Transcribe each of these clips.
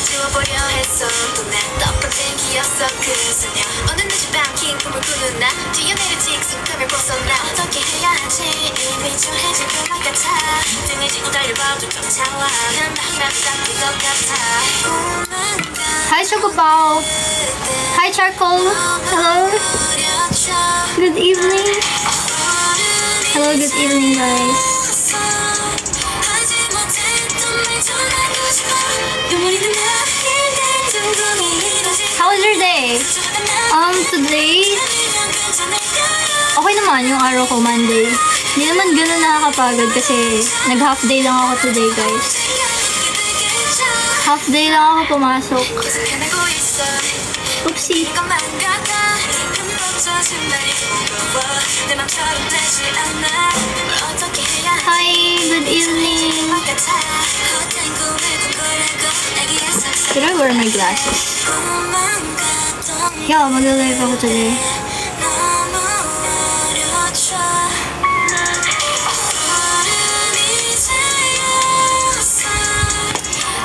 지워보려 했어 또 내 덮어진 기억 속 그 소녀 어느 늦은 밤 긴 꿈을 꾸는 나 뛰어내린 익숙함을 벗어나 어떻게 해야 하지 이미 정해진 것만 같아 등에 지고 달려봐도 쫓아와 난 마음만 싹인 것 같아 Hi Chocopao. Hi Charcoal. Hello. Good evening. Hello, good evening guys. How was your day? Today, okay naman yung araw ko, Monday. Hindi naman ganun nakakapagod kasi nag-half day lang ako today, guys. Half day lang ako pumasok. Oopsie. Hi, good evening. Should I wear my glasses? Yeah, mag-live ako today.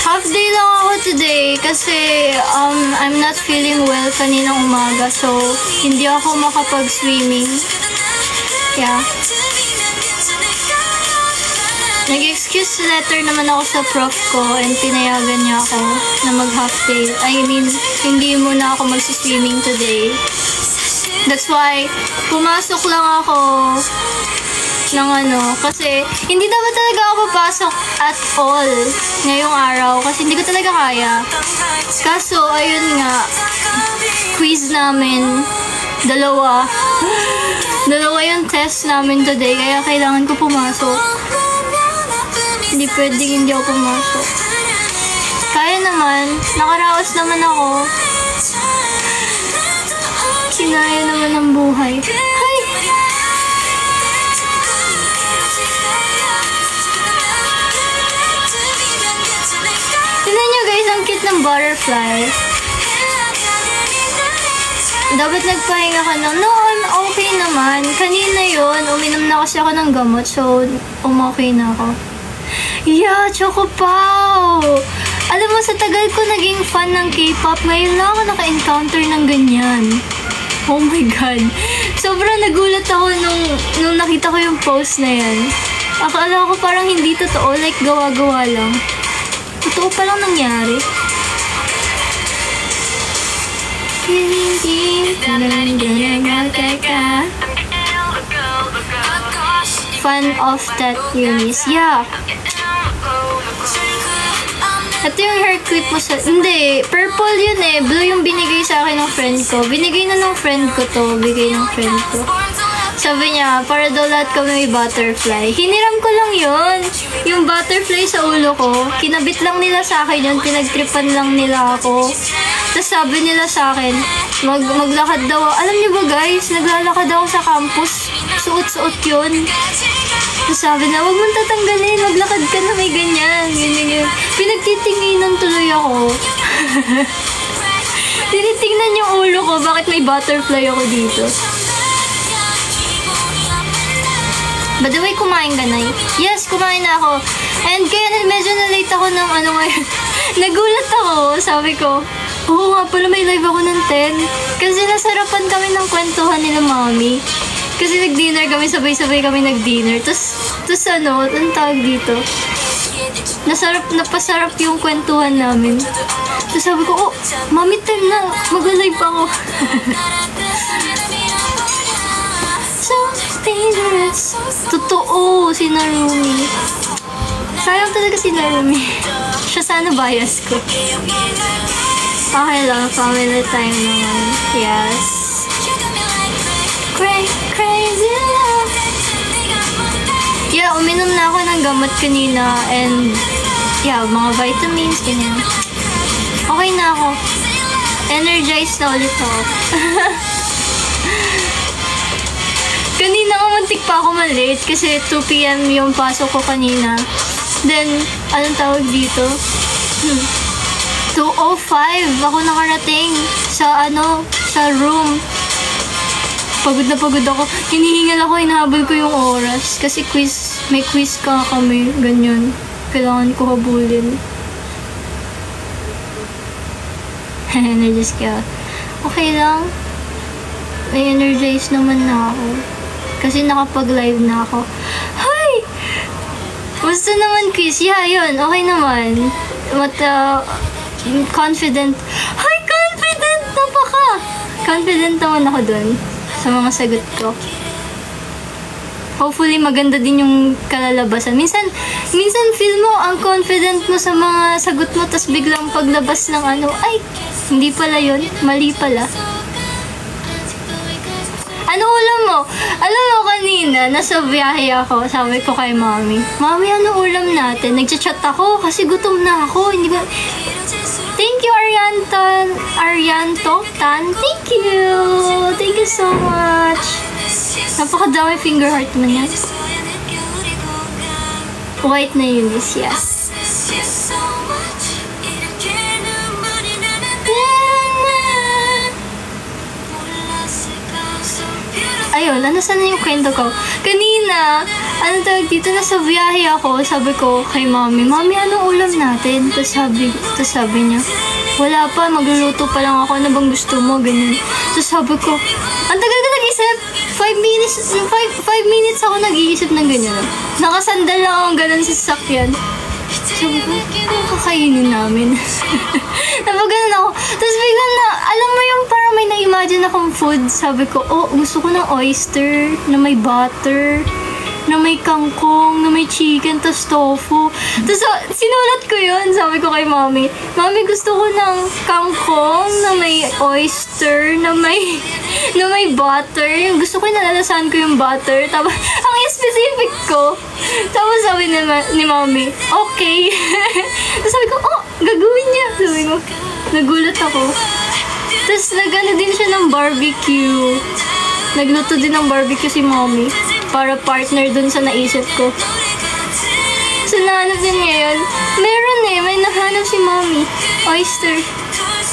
Half day lang ako today kasi I'm not feeling well kaninang umaga, so hindi ako makapag-swimming. Yeah. Nag-excuse letter naman ako sa prof ko and pinayagan niya ako na mag-half day. I mean, hindi muna ako mag-swimming today. That's why, pumasok lang ako ng kasi hindi dapat talaga ako papasok at all ngayong araw kasi hindi ko talaga kaya. Kaso, ayun nga, quiz namin, dalawa yung test namin today, kaya kailangan ko pumasok. Hindi pwedeng hindi ako pumasok. Kaya naman, nakaraos naman ako. Kinaya naman ang buhay. Hi! Tignan nyo guys, ang cute ng butterfly. Dapat nagpahinga ka na. No, I'm okay naman. Kanina yun, uminom na kasi ako ng gamot, so okay na ako. Yeah, Chocopao! Alam mo, sa tagal ko naging fan ng K-pop, ngayon lang ako naka-encounter ng ganyan. Oh my God. Sobrang nagulat ako nung nakita ko yung post na yan. Akala ko parang hindi totoo, like gawa-gawa lang. Totoo palang nangyari. Fan of that Eunice. Yeah. Ito yung hair clip mo sa... Hindi, purple yun eh. Blue yung binigay sa akin ng friend ko. Binigay na ng friend ko to. Bigay ng friend ko. Sabi niya, para daw lahat kami may butterfly. Hiniram ko lang yun. Yung butterfly sa ulo ko, kinabit lang nila sa akin yun. Pinagtripan lang nila ako. Tapos sabi nila sa akin, maglakad daw. Alam niyo ba guys, naglalakad ako sa campus. Suot-suot yun. Tapos sabi na, huwag mong tatanggalin. Maglakad ka na may ganyan. Ganyan. Pinagtitinginan tuloy ako. Tinitingnan yung ulo ko, bakit may butterfly ako dito. By the way, kumain ka na? Yes, kumain na ako. And kaya medyo na-late ako ng ngayon. Nagulat ako. Sabi ko, oo nga pala, may live ako ng 10. Kasi nasarapan kami ng kwentuhan nila mami. Kasi nag-dinner kami, sabay-sabay kami nag-dinner. Tapos anong tawag dito? Napasarap yung kwentuhan namin. Tapos sabi ko, oh, mami, time na. Mag-live ako. So dangerous. Totoo, si Narumi. Sayang talaga si Narumi. Siya sana bias ko. Okay lang, family time naman. Yes. Crazy love. Yeah, uminom na ako ng gamot kanina and yeah, mga vitamins, ganyan. Okay na ako. Energized na ulit ako. Kanina nga muntik pa ako malate kasi 2 PM yung pasok ko kanina. Then, anong tawag dito? 2:05 ako nakarating sa room. Pagod na pagod ako. Hinihingal ako, hinahabol ko yung oras. Kasi may quiz ka kami, ganyan. kailangan ko habulin. Just ka. Okay lang. May energize naman na ako. Kasi nakapag-live na ako. Hi! Basta naman, Chris. Yeah, yun. Okay naman. Confident. Hi, confident! Confident naman ako dun sa mga sagot ko. Hopefully, maganda din yung kalalabasan. Minsan feel mo ang confident mo sa mga sagot mo, tas biglang paglabas ng ano, ay, hindi pala yun. Mali pala. Ano ulam mo? Alam mo, kanina, nasa biyahe ako. Sabi ko kay Mami, Mami, ano ulam natin? Nagchat ako kasi gutom na ako. Hindi ba... Thank you, Arianto Tan. Thank you. Thank you so much. Napakadami finger heart mo yan. White na yun is yes. Ayun, ano sana yung kwento ko? Kanina, ano tawag dito, nasa biyahe ako, sabi ko kay Mami, Mami, anong ulam natin? Tapos sabi niya, wala pa, magluluto pa lang ako, ano bang gusto mo? Ganyan. Tapos sabi ko, ang tagal ko nag-isip, 5 minutes ako nag-iisip ng ganyan. Nakasandal lang akong ganun sa sasakyan. Sabi ko, ano kakainin namin? Napaganon ako. Tapos biglang na, alam mo yung parang may na-imagine akong food. Sabi ko, oh, gusto ko ng oyster, na may butter, na may kangkong, na may chicken, tas tofu. Tapos sinulat ko yun. Sabi ko kay Mami, Mami, gusto ko ng kangkong, na may oyster, na may butter. Gusto ko yung nalalasahan ko yung butter. Tapos, ang specific ko. Tapos sabi ni Mami, okay. Tapos sabi ko, oh, gagawin niya. Sabi ko, nagulat ako. Tapos nagano din siya ng barbecue. Nagluto din ng barbecue si Mami. Para partner dun sa naisip ko. So, nahanap din ngayon. Meron may nahanap si Mami. Oyster.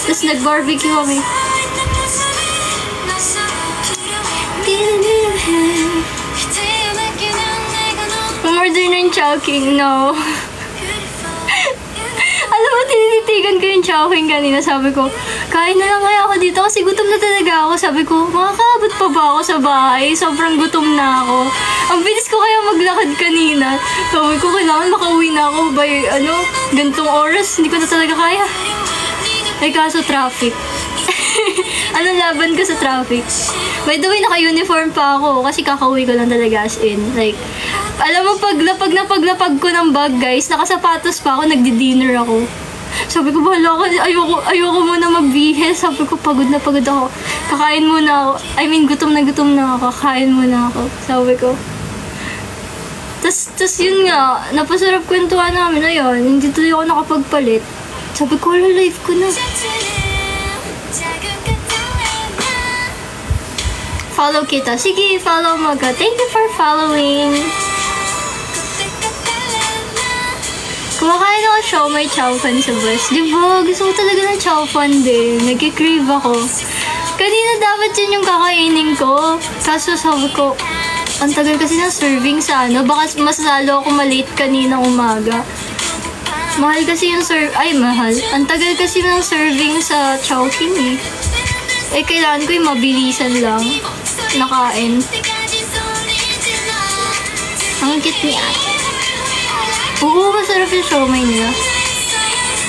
Tapos nag-barbecue kami. Umorder ng Chowking, no. Alam mo, tinititigan ko yung Chowking kanina. Sabi ko, kain na lang kaya ako dito kasi gutom na talaga ako. Sabi ko, makakaabot pa ba ako sa bahay? Sobrang gutom na ako. Ang bilis ko kaya maglakad kanina. Sabi ko, kailangan makauwi na ako by, gantong oras. Hindi ko na talaga kaya. Ay, kaso traffic. Anong laban ko sa traffic? By the way, naka-uniform pa ako kasi kakauwi ko lang talaga as in. Like, alam mo, paglapag ko ng bag, guys, nakasapatos pa ako, nagdi-dinner ako. Sabi ko, bahala ka, ayoko muna magbihis. Sabi ko, pagod na ako. Kakain muna ako. I mean, gutom na ako. Kakain muna ako. Sabi ko. Tas yun nga, napasarap kwentuhan namin. Ayun, hindi tuloy ako nakapagpalit. Sabi ko, live ko na. Follow kita. Sige, follow mo ka. Thank you for following. Kumakain ako siomai chow fan sa bus. Diba? Gusto ko talaga ng chow fan din. Nag-crave ako. Kanina dapat yun yung kakainin ko. Kaso sabi ko, ang tagal kasi ng serving sa baka mas lalo ako malate kanina umaga. Mahal kasi yung mahal. Ang tagal kasi ng serving sa Chowking eh. Kailangan ko yung mabilisan lang. Nakain. Ang cute ni ate. Oo, masarap yung siomai nila.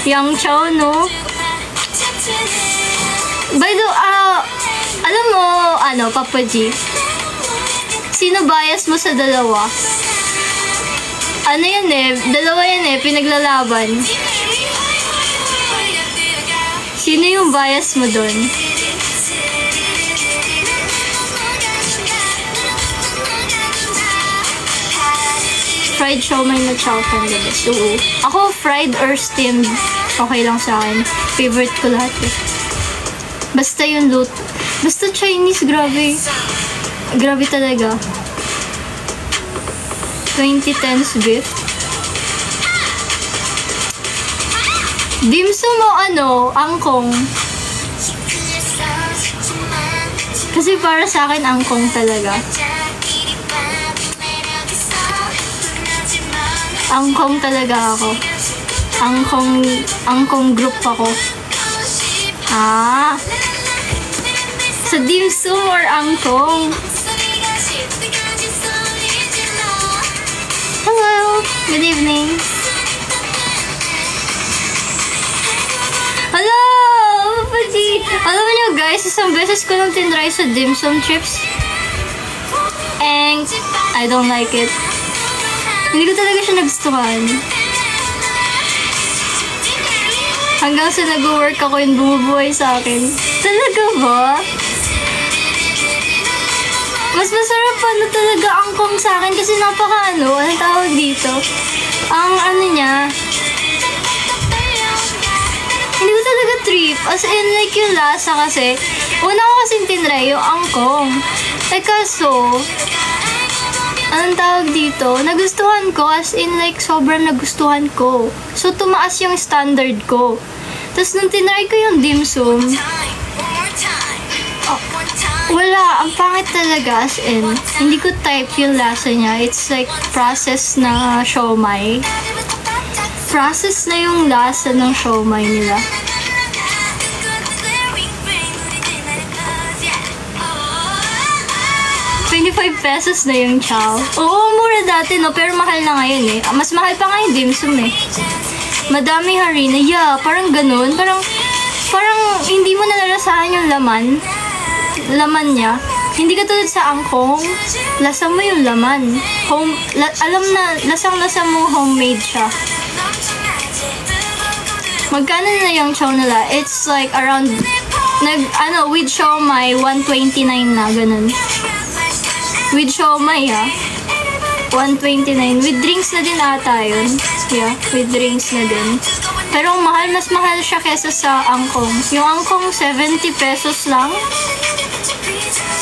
Yang chow, no? By the alam mo, Papa G, sino bias mo sa dalawa? Ano yan dalawa yan pinaglalaban. Sino yung bias mo doon? Fried siomai na chow fan the best. Oo. Ako, fried or steamed. Okay lang sa akin. Favorite ko lahat Basta yung loot. Basta Chinese, grabe. Grabe talaga. 2010's beef. Dimsum o angkong. Kasi para sa akin, angkong talaga. Angkong talaga ako. Angkong group ako. Ah. Sa dim sum or angkong? Hello. Good evening. Hello! Papaji! Alam mo nyo guys, isang beses ko lang tinry sa dim sum chips. And I don't like it. Hindi ko talaga siya nagustuhan. Hanggang sa nag-work ako yung bumubuhay sa akin. Talaga ba? Mas masarap ano talaga angkong sa akin kasi anong tawag dito? Ang niya, hindi ko talaga trip. As in, like yung lasa kasi, una ko kasing tinry yung angkong. Kaso, anong tawag dito? Nagustuhan ko, as in like sobrang nagustuhan ko. So, tumaas yung standard ko. Tapos nung tinry ko yung dim sum, wala, ang pangit talaga, as in, hindi ko type yung lasa niya. It's like processed na siomai. Process na yung lasa ng siomai nila. 25 pesos na yung chow. Oo, mura dati, no? Pero mahal na ngayon, eh. Mas mahal pa nga yung dim sum, eh. Madami harina. Yeah, parang ganun. Parang hindi mo nalalasahan yung laman niya. Hindi katulad sa angkong, lasa mo yung laman. Lasang-lasa mo homemade siya. Magkano na yung chow nila? It's like around, with siomai, 129 na, ganun. With siomai, 129. With drinks na din ata yun. Yeah, with drinks na din. Pero mas mahal siya kesa sa angkong. Yung angkong, 70 pesos lang.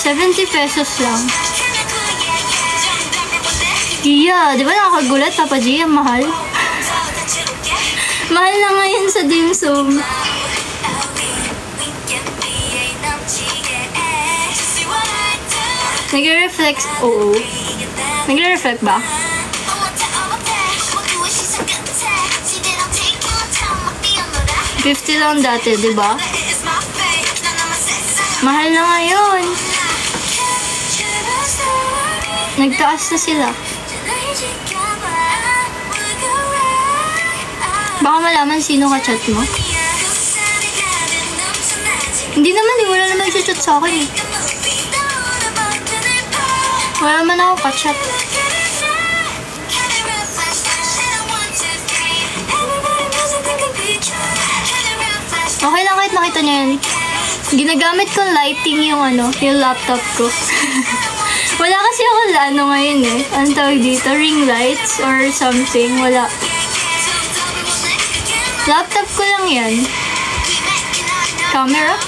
70 pesos lang. Yeah, di ba nakakagulat, Papa G? Ang mahal. Mahal na ngayon sa dim sum. Nagre-reflect, oo. Nagre-reflect ba? $50 lang dati, di ba? Mahal na ngayon. Nagtaas na sila. Baka malaman sino ka-chat mo. Hindi naman, wala naman siya chat sa akin, eh. Wala naman ako ka-chat. Okay lang kahit nakita niya yan. Ginagamit ko lighting yung laptop ko. Wala kasi ako ngayon, eh. Anong tawag dito? Ring lights or something. Wala. Laptop ko lang yan. Camera?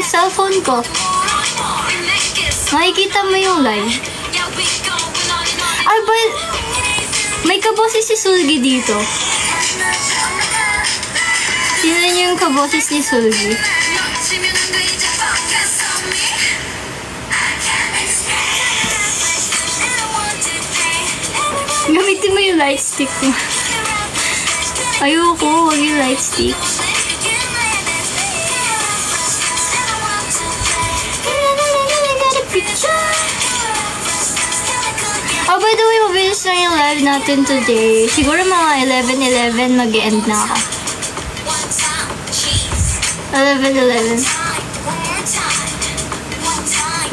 Cellphone ko. Makikita mo yung live. May kaboses si Sulgi dito. Sino niyo yung kaboses ni Sulgi? Gamitin mo yung light stick mo. Ayoko, huwag yung light stick. By the way, mabilis lang yung live natin today. Siguro mga 11:11 mag-e-end na ako. 11:11.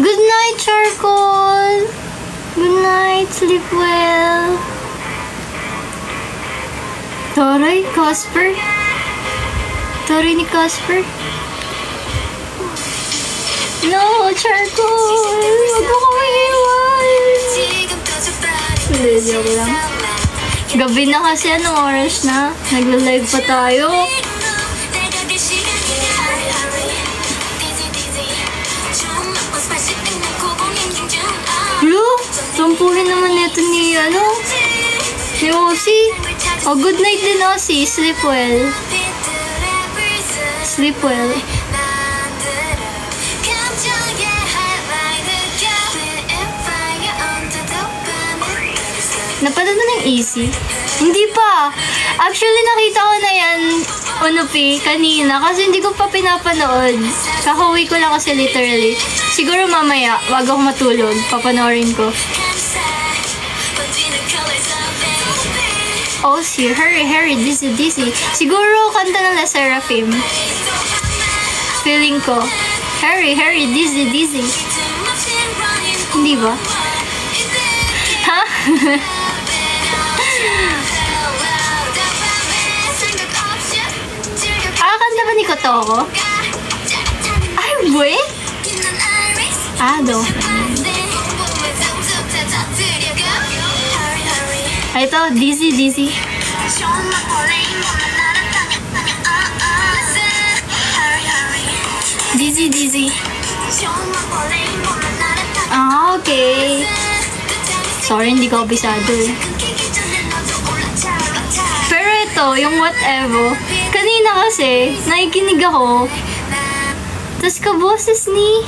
Good night, Charcoal! Good night, sleep well. Taray, Casper? Taray ni Casper? No, Charcoal! Huwag mo ko iiwan! Hindi, joke lang. Gabi na kasi, anong oras na? Nagla-live pa tayo. Blue, tumpuhin naman nito ni Osi. Oh, good night din, Osi. Sleep well. Sleep well. Napanood mo ng Easy? Hindi pa. Actually, nakita ko na yan, Unupi, kanina. Kasi hindi ko pa pinapanood. Kakauwi ko lang kasi literally. Siguro mamaya, wag ako matulog. Papanoorin ko. Oh, see, hurry, dizzy. Siguro kanta ng La Seraphim. Feeling ko. Hurry, dizzy. Hindi ba? Ha? Kanta ba ni Kotoko? Ay, wait! Do. Ito, dizzy. Dizzy. Okay. Sorry, hindi ko abisado eh. Pero ito, yung whatever, kanina kasi, nakikinig ako, tas kaboses ni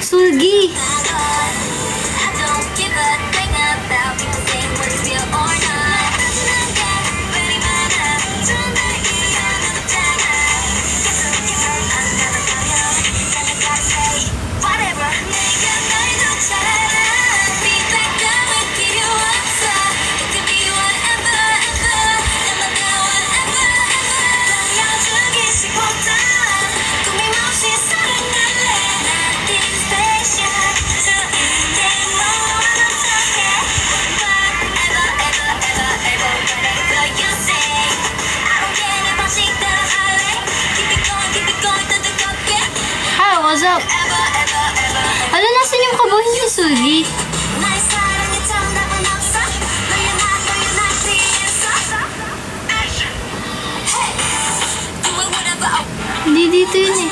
Sulgi. What's up? Hala, nasan yung kaboses ni Sulgi? Hindi dito yun eh.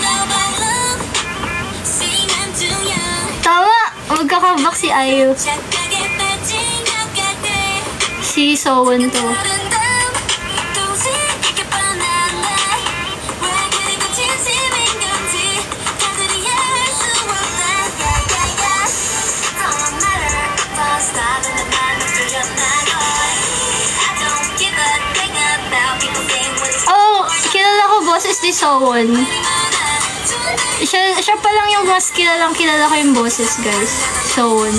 Tama! Magkakabak si Ayu. Si Sowon to. Boses ni Sowon. Siya pa lang yung mas kilala ko yung boses, guys. Sowon.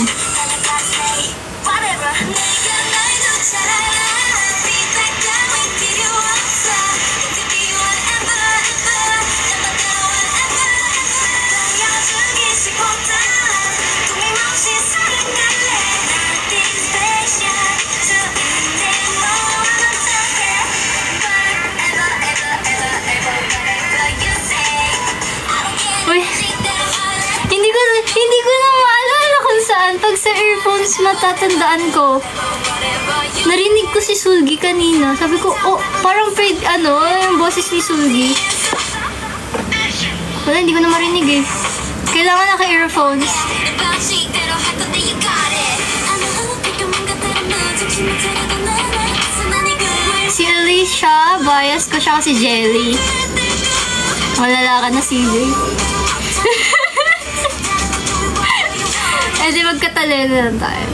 Hindi ko na maalala kung saan. Pag sa earphones, matatandaan ko. Narinig ko si Sulgi kanina. Sabi ko, oh, parang yung boses ni Sulgi. Wala, hindi ko na marinig eh. Kailangan naka-earphones. Si Alicia, bias ko siya kasi Jelly. Malala ka na, CJ. Eh di magkatalera lang tayo.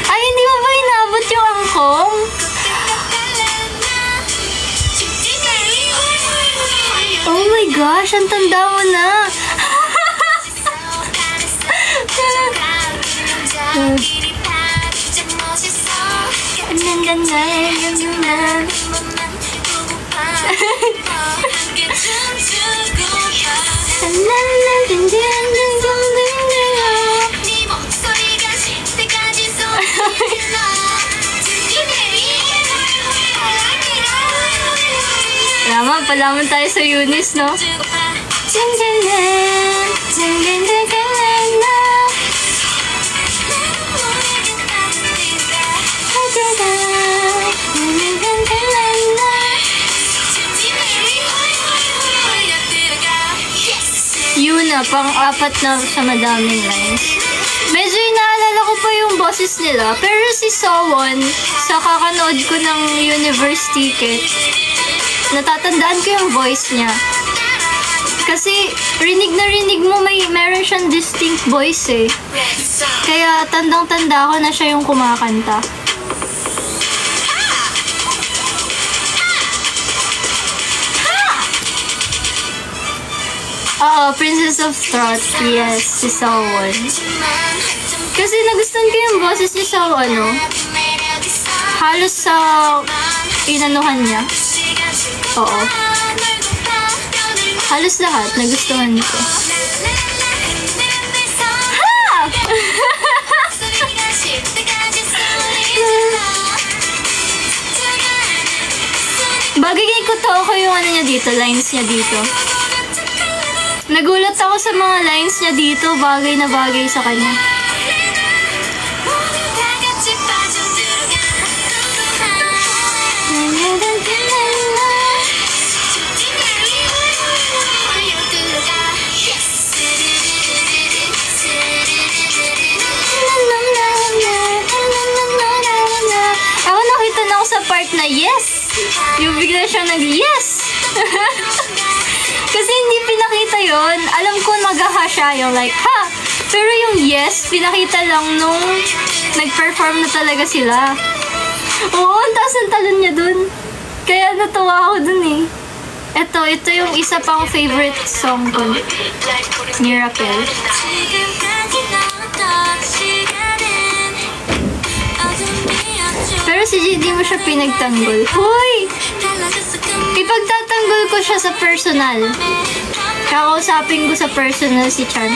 Ay, hindi mo ba inabot yung angkong? Oh my gosh, ang tanda mo na. Palaman tayo sa Eunice, no? Yuna, pang-apat na sa madaming lines. Medyo inaalala ko pa yung boses nila. Pero si Sowon, sa kakanood ko ng Universe Ticket, natatandaan ko yung voice niya. Kasi rinig na rinig mo meron siyang distinct voice eh. Kaya tandang-tanda ko na siya yung kumakanta. Oo, Princess of Throat. Yes, si Sawon. Kasi nagustuhan ko yung boses niya sa halos sa inanuhan niya. Oo. Halos lahat, nagustuhan ko. Ha! Bagay ko yung niya dito, lines niya dito. Nagulat ako sa mga lines niya dito, bagay na bagay sa kanya. Ako nakita na ako sa part na yes! Yung bigla siyang nag-yes! Kasi hindi pinakita yon. Alam ko mag-ha siya yung like, ha! Pero yung yes, pinakita lang nung nag-perform na talaga sila. Oo, ang taas ng talon niya dun. Kaya natuwa ako dun eh. Ito yung isa pang favorite song ko. Miracle. Pero si G, mo siya pinagtanggol. Hoy! Ipagtatanggol ko siya sa personal. Kakausapin ko sa personal si Chan.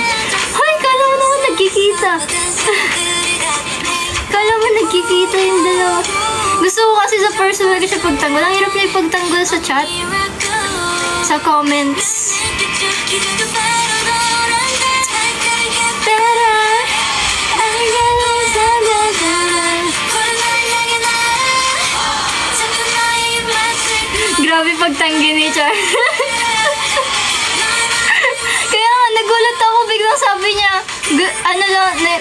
Hoy, kala mo naman nagkikita. Kala mo nagkikita yung dalawa. Gusto ko kasi sa personal ko siya pagtanggol. Ang hirap niya ipagtanggol sa chat. Sa comments. Grabe pagtanggi ni Char. Kaya nga, nagulat ako. Biglang sabi niya,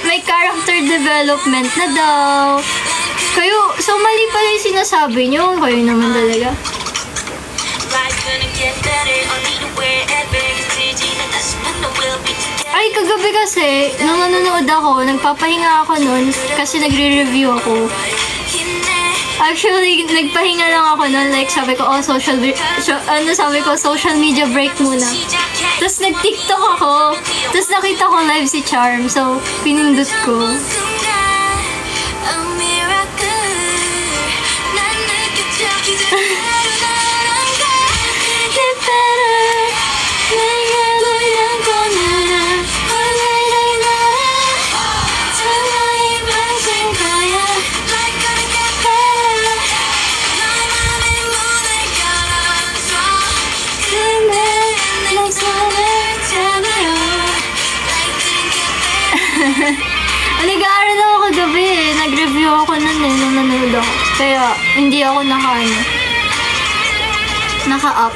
may character development na daw. Kayo, so mali pala yung sinasabi niyo. Kayo naman talaga. Ay, kagabi kasi, nung nanonood ako, nagpapahinga ako nun kasi nagre-review ako. Actually, nagpahinga lang ako nun. Like, sabi ko, social media break muna. Tapos, nag-TikTok ako. Tapos, nakita ko live si Charm. So, pinindot ko. Nag-aaral ako kagabi eh. Nag-review ako nun eh, nung nanood ako. Kaya, hindi ako naka-up.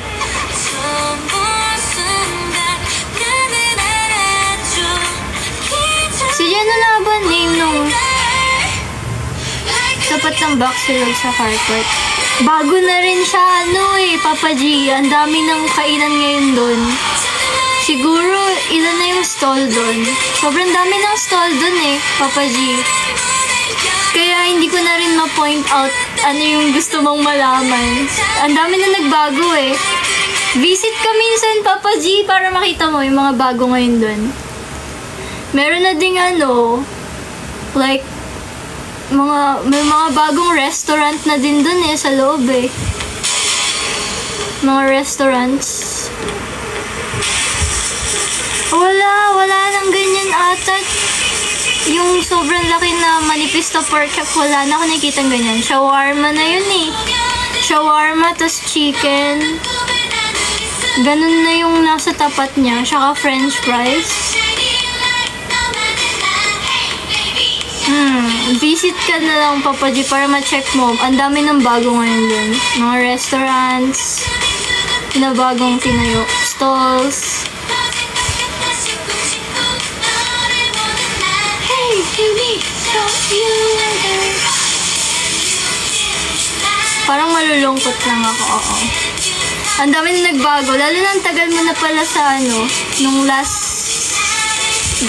Si Jenna na ba name nung tapat ng Backsilog sa carport? Bago na rin siya, Papa G. Ang dami ng kainan ngayon dun. Siguro, ilan na yung stall doon. Sobrang dami ng stall doon eh, Papa G. Kaya hindi ko na rin ma-point out ano yung gusto mong malaman. Ang dami na nagbago eh. Visit ka minsan, Papa G, para makita mo yung mga bago ngayon doon. Meron na ding like, may mga bagong restaurant na din doon eh, sa loob eh. Mga restaurants. Wala nang ganyan ata. Yung sobrang laki na manipis na pork chop, wala na ako nakikitang ganyan. Shawarma na yun eh. Shawarma, tas chicken. Ganun na yung nasa tapat niya. Tsaka french fries. Visit ka na lang, Papa G, para ma-check mo. Ang dami ng bago ngayon dun. Mga restaurants na bagong tinayo. Stalls. Parang malulungkot lang ako, oo. Ang dami na nagbago. Lalo na ang tagal mo na pala sa nung last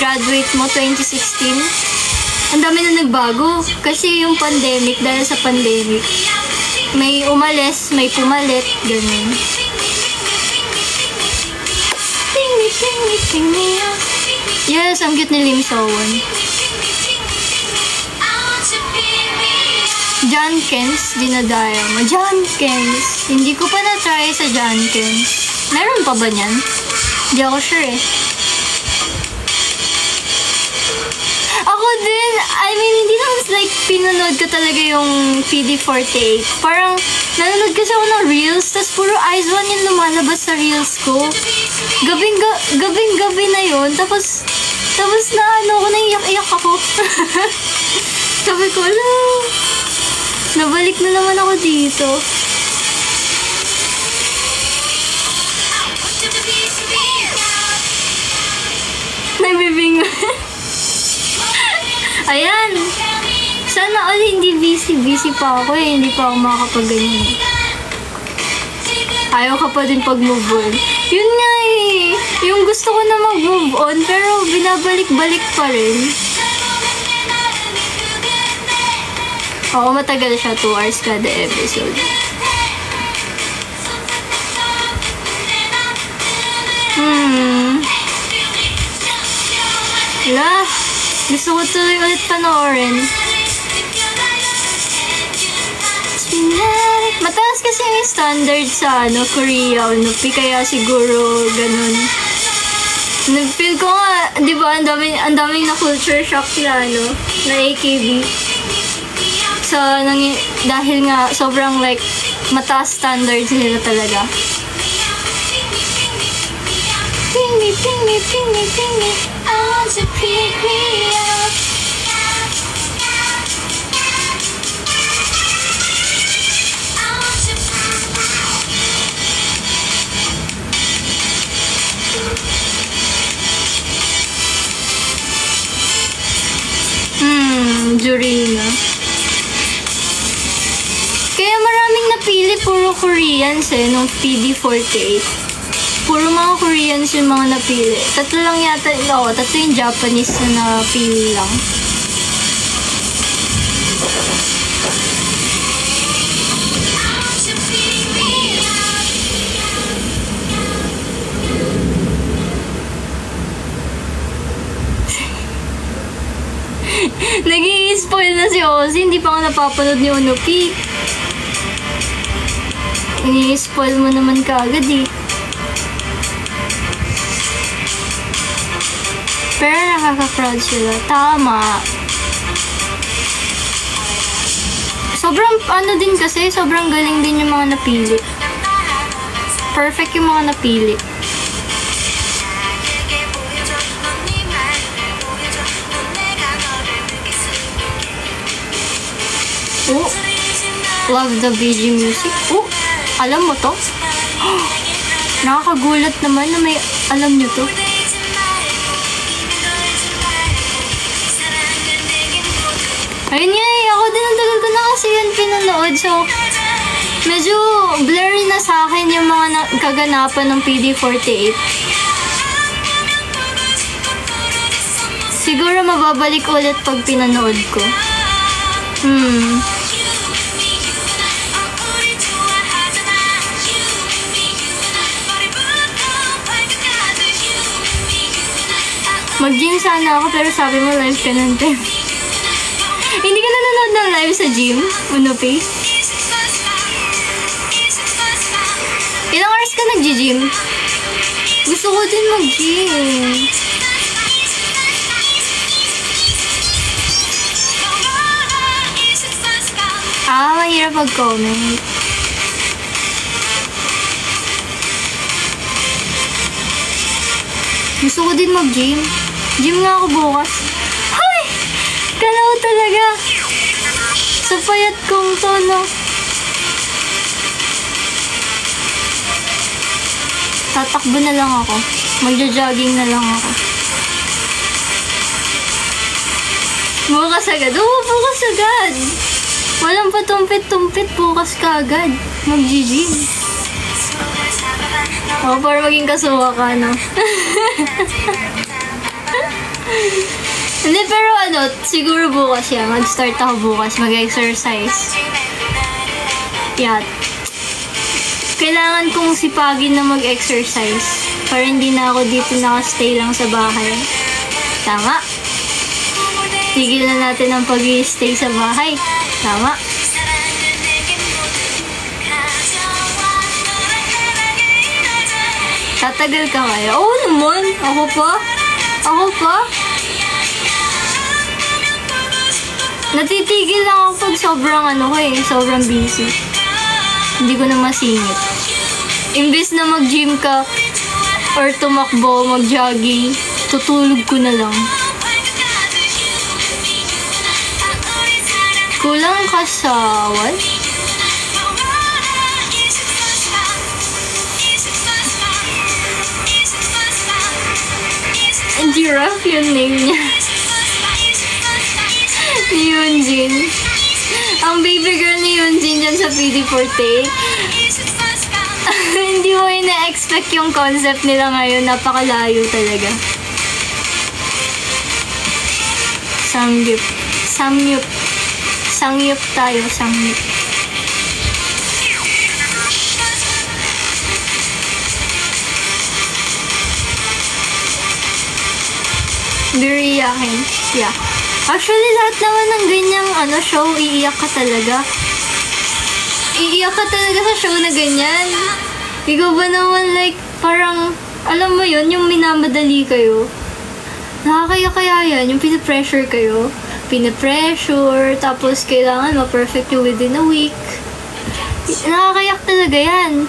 graduate mo, 2016. Ang dami na nagbago. Kasi yung pandemic, dahil sa pandemic, may umalis, may pumalit, ganun. Yes, ang cute ni Lim So-won. Junkins, dinadaya mo. Junkins. Hindi ko pa na-try sa Junkins. Meron pa ba niyan? Hindi ako sure eh. Ako din, I mean, hindi naman like pinanood ko talaga yung PD48. Parang, nanonood kasi ako ng reels, tas puro IZ*ONE yung lumalabas sa reels ko. Gabing-gabi na yun, tapos na ako, naiyak-iyak ako. Sabi ko, nabalik na naman ako dito. Nabibing. Ayan. Sana all hindi busy pa ako eh. Hindi pa ako makakapag-ganyan. Ayaw ka pa din pag-move on. Yun nga eh. Yung gusto ko na mag-move on, pero binabalik-balik pa rin. Oo, matagal siya. 2 hours kada episode. Wala. Gusto ko tuloy ulit panoorin. Mataas kasi yung standard sa Korea, kaya siguro ganun. Nag-feel ko nga, di ba, ang daming na culture shock na AKB. So, dahil nga sobrang like mataas standards nila talaga. Ping me, ping me, ping me, ping me. I want to pick me up. Jurina. Kaya maraming napili, puro Koreans nung PD48. Puro mga Koreans yung mga napili. Tatlo lang yata, tatlo yung Japanese na napili lang. Nag-i-spoil na si Ozzy, hindi pa ako napapanood ni Unupi. I-spoil mo naman kaagad eh. Pero nakaka-proud sila. Tama. Sobrang din kasi, sobrang galing din yung mga napili. Perfect yung mga napili. Oh, love the BG music. Oh, alam mo to? Nakakagulat naman na may alam nyo to. Ayun nga eh, ako din ang tagal ko na kasi yun pinanood. So, medyo blurry na sa akin yung mga kaganapan ng PD48. Siguro mababalik ulit pag pinanood ko. Mag-gym sana ako pero sabi mo live ka ng time. Hindi ka nanonood ng live sa gym, Unupi? Ilang hours ka nag-gym? Gusto ko din mag-gym. Mahirap mag-comment. Gusto ko din mag-gym. Gym nga ako bukas. Ay! Kalaw talaga. Sa payat kong to, no? Tatakbo na lang ako. Magja-jogging na lang ako. Bukas agad. Oo, bukas agad. Walang patumpit-tumpit, bukas ka agad. Mag-gym. Oh, para maging kasuwa ka, no? Hindi, pero siguro bukas yan. Mag-start ako bukas. Mag-exercise. Yeah. Kailangan kong sipagin na mag-exercise. Para hindi na ako dito nakastay lang sa bahay. Tama. Tigil na natin ang pag-i-stay sa bahay. Tama. Tatagal ka kaya? Oo naman. Ako pa. Natitigil lang ako pag sobrang busy. Hindi ko na masingit. Imbes na mag-gym ka or tumakbo, mag-jogging, tutulog ko na lang. Kulang ka sa what? Giraffe yung name niya. Ni Yunjin. Ang baby girl ni Yunjin dyan sa PD48. Hindi mo ina-expect yung concept nila ngayon. Napakalayo talaga. Sangyup tayo. Biriyakin. Yeah. Actually, lahat naman ng ganyang show, iiyak ka talaga. Iiyak ka talaga sa show na ganyan. Ikaw ba naman parang, alam mo yun, yung minamadali kayo. Nakakaya kaya yan, yung pinapressure kayo. Tapos kailangan ma-perfect you within a week. Nakakayak talaga yan.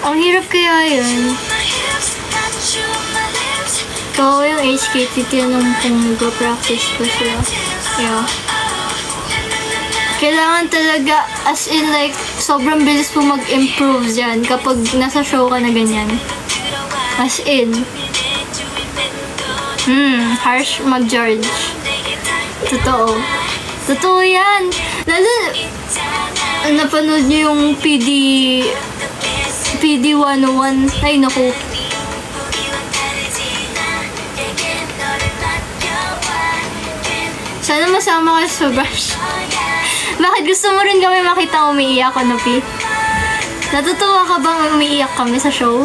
Ang hirap kaya yun. Ikaw yung HKT, tinanong kung mag-practice pa siya. Yeah. Kailangan talaga, as in sobrang bilis po mag-improve dyan kapag nasa show ka na ganyan. As in. Harsh mag-judge. Totoo yan. Lalo, napanood niyo yung PD 101. Ay, naku. Sana masama ka sa brush. Bakit gusto mo rin kami makita umiiyak ko, P? Natutuwa ka bang umiiyak kami sa show?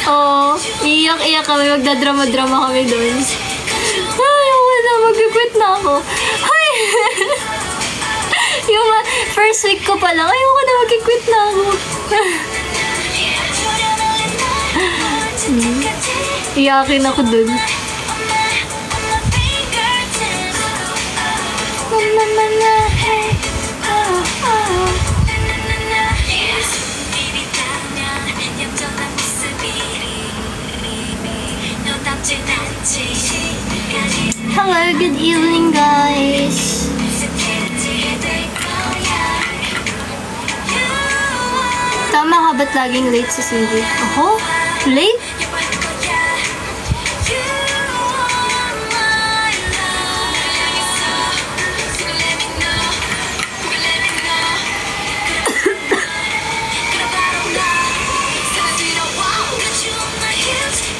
Oo, iiyak-iyak kami. Magdadrama-drama kami doon. Ay, wala. Mag-quit na ako. Ay! Yung first week ko pa lang, ayoko na, mag-quit na ako. Iyakin ako dun. Hello, good evening, guys. Tama ka ba't laging late si Cindy? Ako? Late?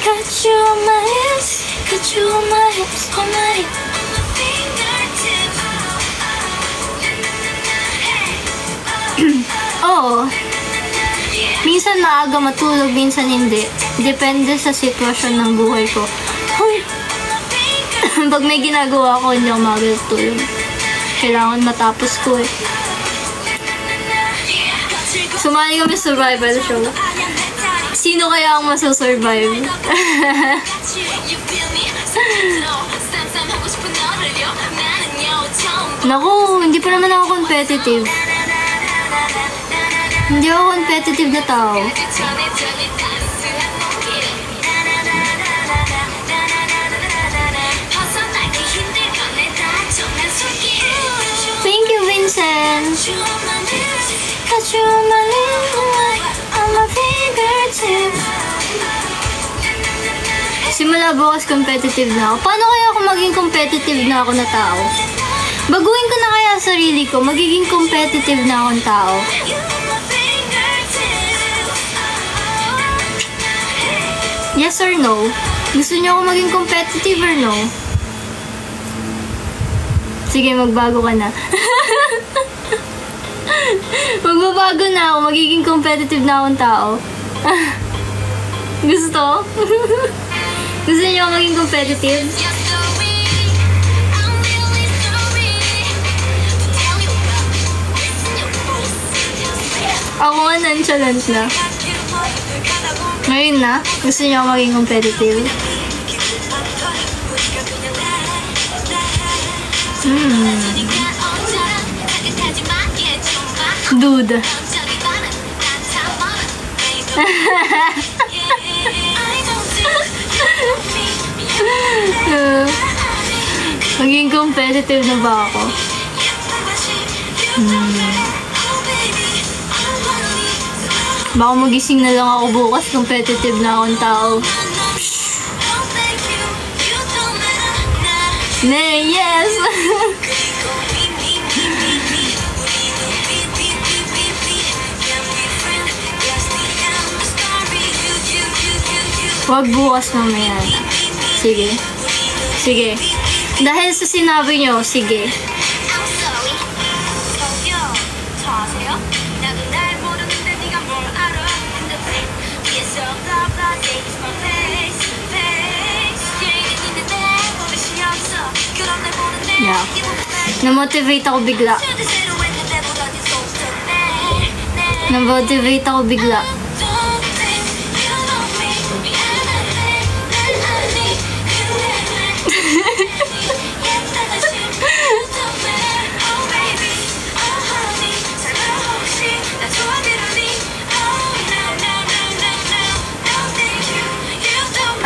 Got you on my hips, got you on my hips, on my hips. Oo. Minsan maaga matulog, minsan hindi. Depende sa sitwasyon ng buhay ko. Pag may ginagawa ko, hindi ako maaga matulog. Kailangan matapos ko eh. Sumali kami sa survival show. Sino kaya ang masusurvive? Naku, hindi pa naman ako competitive. Hindi ako competitive na tao. Thank you, Vincent. Got you on my lips, on my fingertips. Simula bukas competitive na ako. Paano kaya ako maging competitive na ako na tao? Baguhin ko na kaya sarili ko. Magiging competitive na akong tao. Yes or no? Gusto niyo ako maging competitive or no? Sige, magbago ka na. Magbabago na ako. Magiging competitive na akong tao. Gusto? Gusto niyo ako maging competitive? Ako nga nonchalant na. Ngayon na? Gusto niyo ako maging competitive? Dude. Maging competitive na ba ako? Baka magising na lang ako bukas, competitive na akong tao. Yes! Wag bukas mamaya. Sige. Sige. Dahil sa sinabi nyo, sige. Yeah. Na-motivate ako bigla. Na-motivate ako bigla.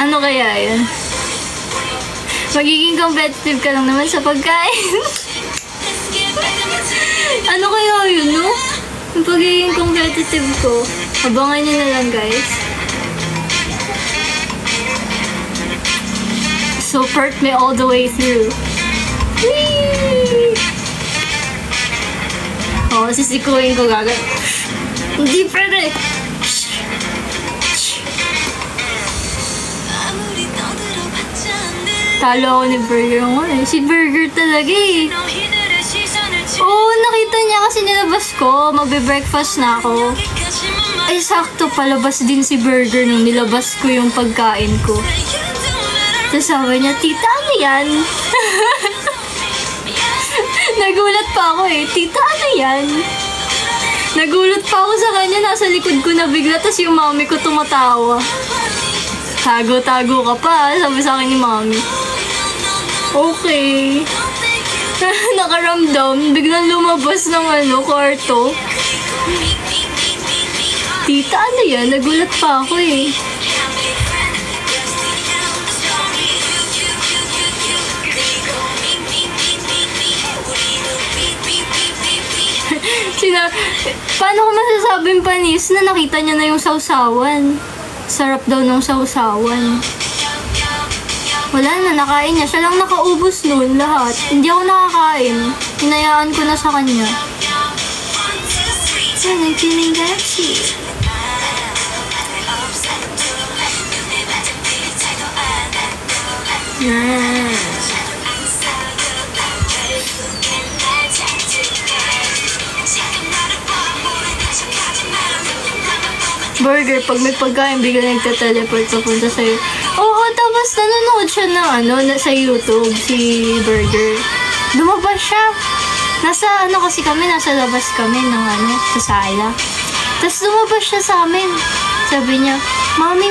Ano kaya yun? Magiging competitive ka lang naman sa pagkain. Ano kaya yun, no? Yung pagiging competitive ko. Abangan nyo na lang, guys. Support me all the way through. Whee! Oh, sisikuin ko gagawin. Hindi pwede! Talo ako ni Burger nga eh. Si Burger talaga eh. Oo, nakita niya kasi nilabas ko. Magbe-breakfast na ako. Ay, sakto palabas din si Burger nung nilabas ko yung pagkain ko. Tapos sabi niya, tita, ano yan? Nagulat pa ako eh. Tita, ano yan? Nagulat pa ako sa kanya. Nasa likod ko na bigla. Tapos yung mami ko tumatawa. Tago-tago ka pa. Sabi sa akin ni mami. Okay. Nakaramdam. Biglang lumabas ng kwarto. Tita, ano yan? Nagulat pa ako eh. Paano ko masasabing panis na nakita niya na yung sausawan? Sarap daw ng sausawan. Wala na, nakain niya. Siya lang nakaubos nun lahat. Hindi ako nakakain. Hinayaan ko na sa kanya. I'm feeling gachi. Burger, pag may pagkain, bigla nagta-teleport papunta sa'yo. Oo, tapos nanonood siya ng sa YouTube, si Burger. Lumabas siya. Nasa kasi kami, nasa labas kami ng sa sala. Tapos lumabas siya sa amin. Sabi niya, Mami,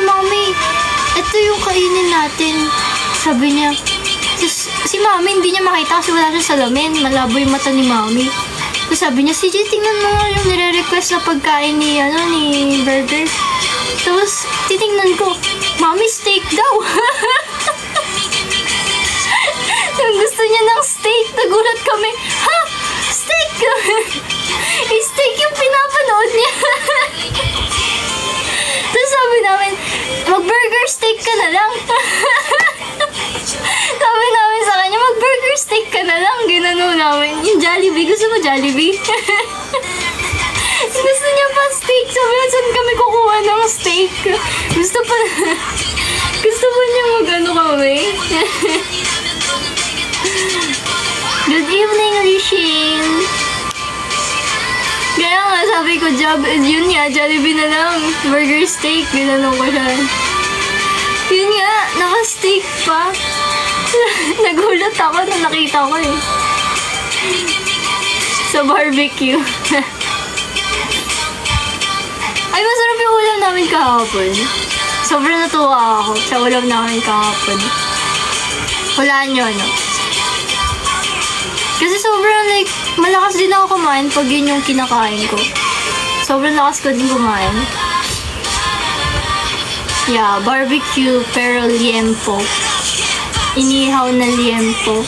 ito yung kainin natin. Sabi niya, si Mami hindi niya makita kasi wala siya salamin. Malabo yung mata ni Mami. Tapos sabi niya, CJ, tingnan mo nga yung nire-request na pagkain ni Burger. Tapos, titingnan ko, Mami, steak daw. Yung gusto niya ng steak, nagulat kami, ha? Steak! Steak yung pinapanood niya. Tapos sabi namin, mag-burger steak ka na lang. gusto mo Jollibee? Gusto niya pa steak. Sabi niya, saan kami kukuha ng steak? Gusto pa niya mag-ano kami. Good evening, Rishin. Kaya nga, sabi ko, yun nga, Jollibee na lang. Burger steak, ginanong ko siya. Yun nga, naka-steak pa. Nagulat ako na nakita ko eh. Sa barbecue. Ay, masarap yung ulam namin kahapon. Sobrang natuwa ako sa ulam namin kahapon. Hulaan nyo, ano? Kasi sobrang like, malakas din ako kumain pag yun yung kinakain ko. Sobrang lakas ko din kumain. Yeah, barbecue pero liempo. Inihaw na liempo.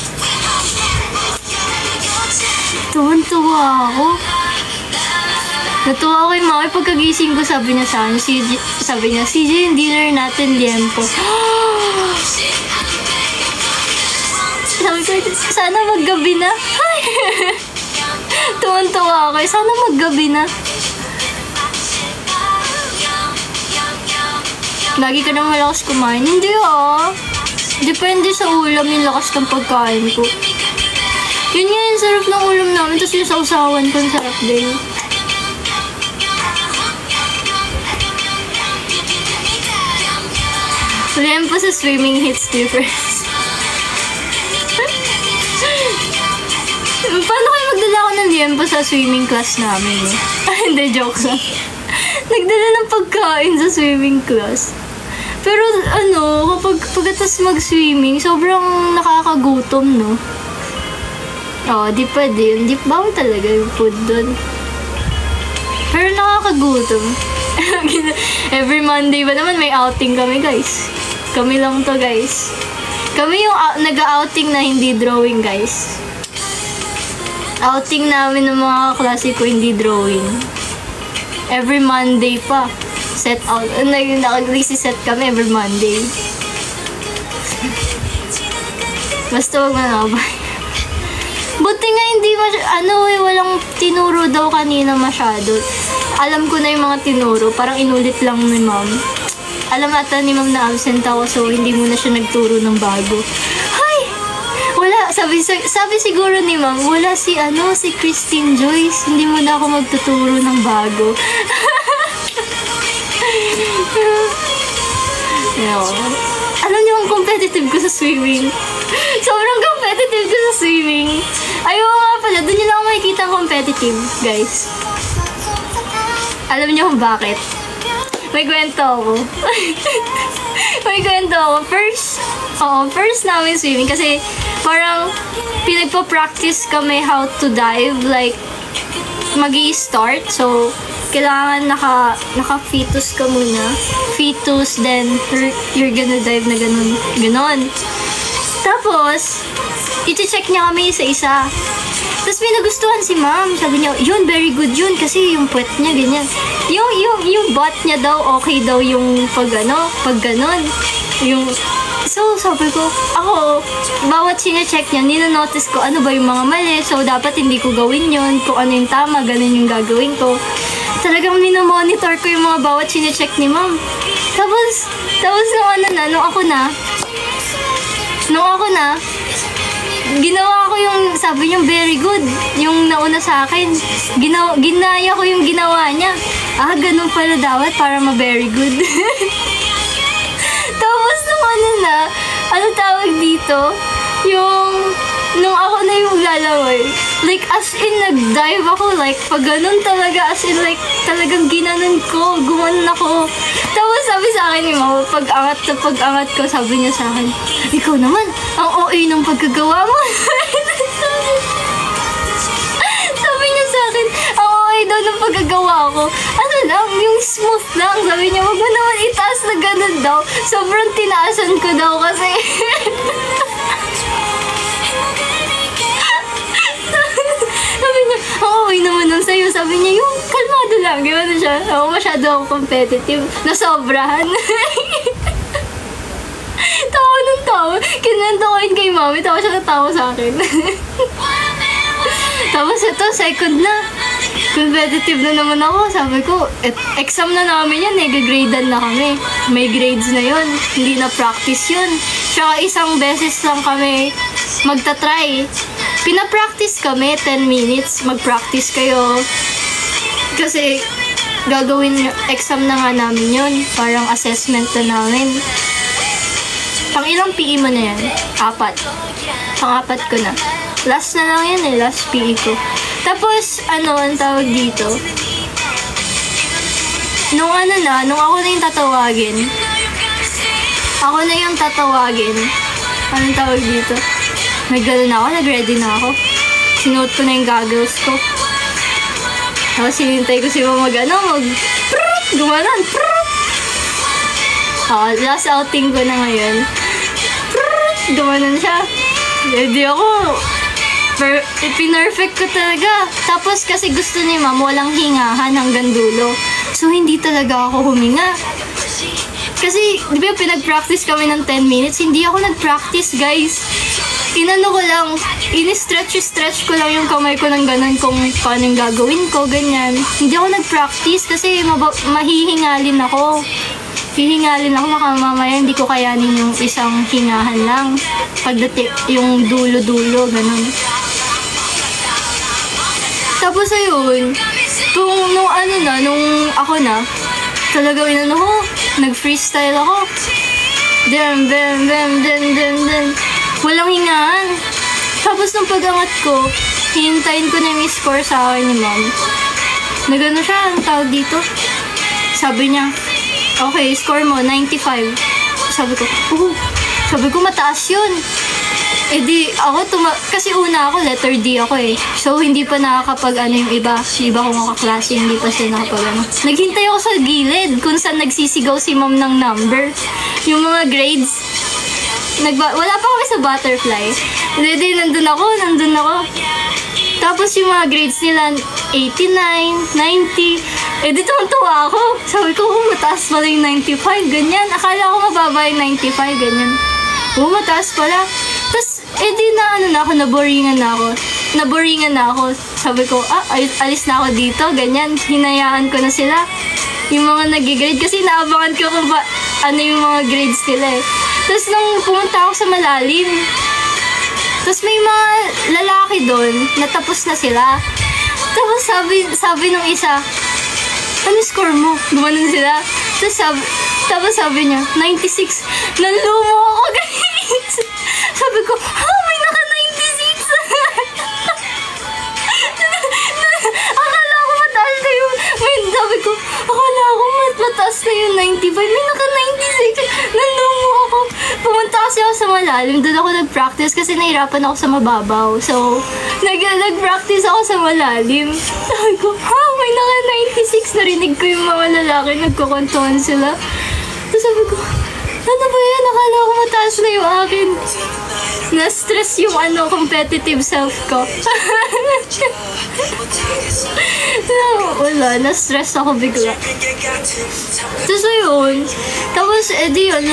Tuwan-tuwa ako. Natuwa ko yung mami pagkagising ko, sabi niya sa akin, CJ, yung dinner natin liempo. Sabi ko, sana maggabi na. Tuwan-tuwa ako. Sana maggabi na. Lagi ka nang malakas kumain. Hindi Depende sa ulam yung lakas ng pagkain ko. Yun nga yung sarap ng ulam namin. Tapos yung sausawan ko, sarap din. Liempo sa swimming hits difference. Paano kayo magdala ako ng liempo sa swimming class namin? Hindi, joke lang. Nagdala ng pagkain sa swimming class. Pero kapag pagkatas mag-swimming, sobrang nakakagutom, no? Di pwede yun. Di bawal talaga yung food dun. Pero nakakagutom. Every Monday ba naman may outing kami, guys? Kami lang to, guys. Kami yung nag-outing na hindi drawing, guys. Outing namin ng mga klase ko, hindi drawing. Every Monday pa. Set out. Nag-set kami every Monday. Basta wag manabay. Buti nga hindi walang tinuro daw kanina masyado. Alam ko na yung mga tinuro. Parang inulit lang ni ma'am. Alam ata ni ma'am na absent ako, so hindi muna siya nagturo ng bago. Hay! Wala. Sabi siguro ni ma'am, wala si Christine Joyce. Hindi muna ako magtuturo ng bago. Alam niyo ang competitive ko sa swimming. Sobrang competitive ko sa swimming. Ayaw nga pala, doon nyo lang makikita ang competitive, guys. Alam niyo kung bakit? May kwento ako. First namin swimming kasi parang pinagpa-practice kami how to dive, like magi-start. So, kailangan naka-fetus ka muna. Fetus, then you're gonna dive na ganon. Tapos, iti-check niya kami isa-isa. Tapos may nagustuhan si ma'am. Sabi niya, yun, very good yun. Kasi yung puwet niya, ganyan. Yung butt niya daw, okay daw yung pag ganon. So, sabi ko, ako, bawat sine-check niya, ninonotice ko ano ba yung mga mali. So, dapat hindi ko gawin yun. Kung ano yung tama, ganun yung gagawin ko. Talagang minomonitor ko yung mga bawat sine-check ni ma'am. Tapos nung ako na, ginawa ko yung, sabi niya, very good. Yung nauna sa akin. Ginaya ko yung ginawa niya. Ganun pala dapat para ma-very good. Tapos nung tawag dito, nung ako na yung lalaway, like, as in, nag-dive ako, like, pag ganun talaga, as in, like, talagang ginanon ko, gumanon ako. Tapos sabi sa akin ni mama, pag-angat ko, sabi niya sa akin, ikaw naman, ang OA ng pagkagawa mo. Sabi niya sa akin, ang OA daw ng pagkagawa ko. Ano lang, yung smooth lang. Sabi niya, wag mo naman itaas na ganun daw. Sobrang tinaasan ko daw kasi. Sabi niya, okay naman nun sa'yo. Sabi niya, yung kalmado lang. Gano'n siya. Ako masyado ako competitive. Nasobrahan. Tawa ng tawa. Kinento ko yun kay mami. Tawa siya natawa sa akin. Tapos ito, second na. Competitive na naman ako. Sabi ko, exam na namin yan eh. Gagradean na kami. May grades na yon. Hindi na practice yun. Tsaka isang beses lang kami magta-try. Pina-practice kami, 10 minutes. Mag-practice kayo. Kasi gagawin, exam na nga namin yun. Parang assessment na namin. Pang ilang PE mo na yan? 4. Pang-4 ko na. Last na lang yan eh. Last PE ko. Tapos, ang tawag dito? Nung ako na yung tatawagin. Anong tawag dito? Nag-gano na ako, nag-ready na ako. Sinuot ko na yung goggles ko. Tapos sinintay ko si mama gumanon. Last outing ko na ngayon. Gumanon siya. Ready ako. Pinerfect ko talaga. Tapos kasi gusto ni ma'am walang hingahan hanggang dulo. So hindi talaga ako huminga. Kasi di ba pinag-practice kami ng 10 minutes? Hindi ako nag-practice, guys. Inano ko lang, ini-stretch ko lang yung kamay ko ng ganun kung paano yung gagawin ko, ganyan. Hindi ako nag-practice kasi mahihingalin ako. Baka mamaya hindi ko kayanin yung isang hingahan lang. Pagdating yung dulo-dulo, ganun. Tapos ayun, nung ako na, talaga nag-freestyle ako. Dem. Walang hingaan. Tapos nung pag-angat ko, hihintayin ko na yung score sa akin ni ma'am. Nagano siya, ang tawag dito. Sabi niya, okay, score mo, 95. Sabi ko, mataas yun. Eh di, kasi una ako, letter D ako eh. So, hindi pa nakakapag yung iba. Yung iba kong kaklase, hindi pa sila nakapag Naghintay ako sa gilid kung saan nagsisigaw si ma'am ng number. Yung mga grades. Wala pa kami sa butterfly. Hindi, nandun ako. Tapos yung mga grades nila, 89, 90. Eh, di tuwa ako. Sabi ko, mataas pala yung 95, ganyan. Akala ko mababa yung 95, ganyan. Mataas pala. Tapos, di naboringan na ako. Sabi ko, alis na ako dito, ganyan. Hinayaan ko na sila. Yung mga nag-grade, kasi naabangan ko kung yung mga grades nila eh. Tapos, nung pumunta ako sa malalim, tapos may mga lalaki doon, natapos na sila. Tapos sabi nung isa, ano score mo? Gumanon sila. Tapos sabi niya, 96. Nalumo ako, guys. Sabi ko, may naka-96. Akala ko mataas na yung, mataas na yung 95. May naka-96. Nalumo ako. Pumunta kasi ako sa malalim. Doon ako nag-practice kasi nahirapan ako sa mababaw. So, nag-practice ako sa malalim. Sabi ko, may naka-96. Narinig ko yung mga lalaki. Nagkukontuhan sila. Tapos sabi ko, ano ba yan? Akala ko mataas na yung akin. Na-stress yung competitive self ko. Wala, na-stress ako bigla. Tapos yun. Tapos, yun,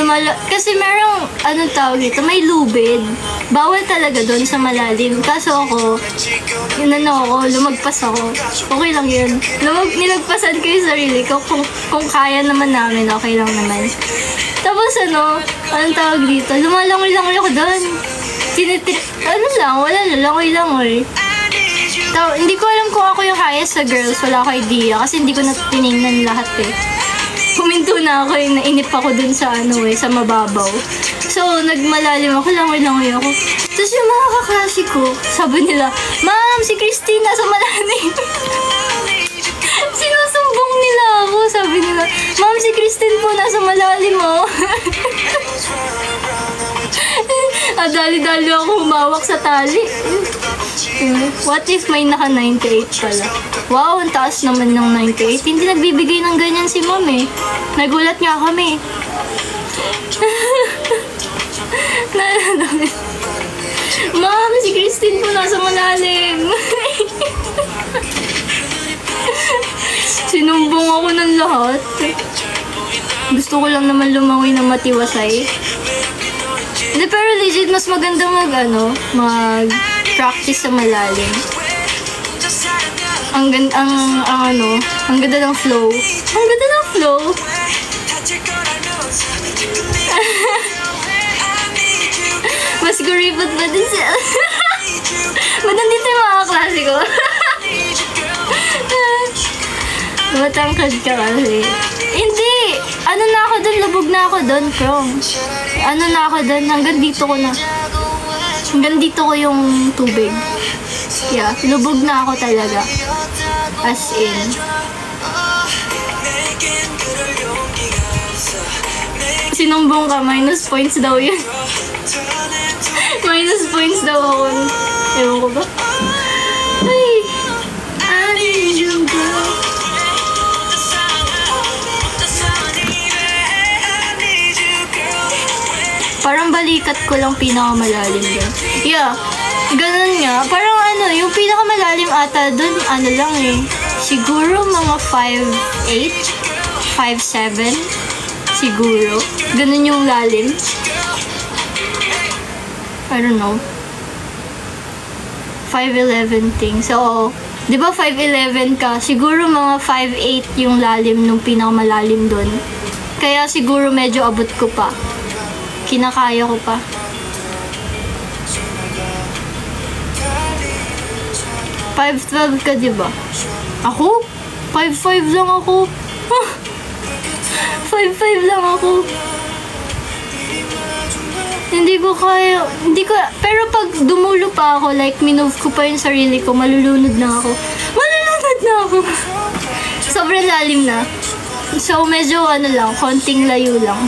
kasi merong, tawag dito, may lubid. Bawal talaga doon sa malalim. Kaso ako, lumagpas ako. Okay lang yun. Nilagpasan ko yung sarili ko. Kung kaya naman namin, okay lang naman. Tapos anong tawag dito? Lumalangoy-langoy ako doon. Wala langoy-langoy. Hindi ko alam kung ako yung highest sa girls. Wala ko idea. Kasi hindi ko na tinignan lahat eh. Huminto na ako eh. Nainip ako dun sa sa mababaw. So, nagmalalim ako. Langoy-langoy ako. Tapos yung mga kaklase ko, sabi nila, Ma'am, si Christina sa malalim. Sinusumbong nila ako. Sabi nila, Ma'am, si Christine po nasa malalim mo. Dali-dali ako humawak sa tali. What if may naka-98 pala? Wow, ang taas naman ng 98. Hindi nagbibigay ng ganyan si Ma'am eh. Nagulat nga kami. Ma'am, si Christine po nasa malalim. Sinumbong ako ng lahat. Gusto ko lang naman lumangoy na matiwasay. Pero legit, mas maganda mag-practice sa malalim. ang ganda ng flow. Ang ganda ng flow. Mas guripot ba din siya? Ba't nandito yung mga klase ko? Matangkad ka kasi. Hindi! Ano na ako dun? Lubog na ako dun, Krong. Ano na ako dun? Hanggang dito ko na. Hanggang dito ko yung tubig. Yeah, lubog na ako talaga. As in. Sinumbong ka, minus points daw yun. Minus points daw ako. Ewan ko ba? Ay! I need you, girl. Parang balikat ko lang pinakamalalim doon. Yeah, ganun nga. Parang yung pinakamalalim ata doon, lang eh. Siguro mga 5'8", 5'7", siguro. Ganun yung lalim. I don't know. 5'11" thing. So, di ba 5'11" ka? Siguro mga 5'8" yung lalim nung pinakamalalim doon. Kaya siguro medyo abot ko pa. Kinakaya ko pa. 5'12" ka, diba? Ako? 5'5" lang ako. 5'5" lang ako. Hindi ko kaya. Pero pag dumulo pa ako, like, minove ko pa yung sarili ko, malulunod na ako. Sobrang lalim na. So, medyo lang, konting layo lang.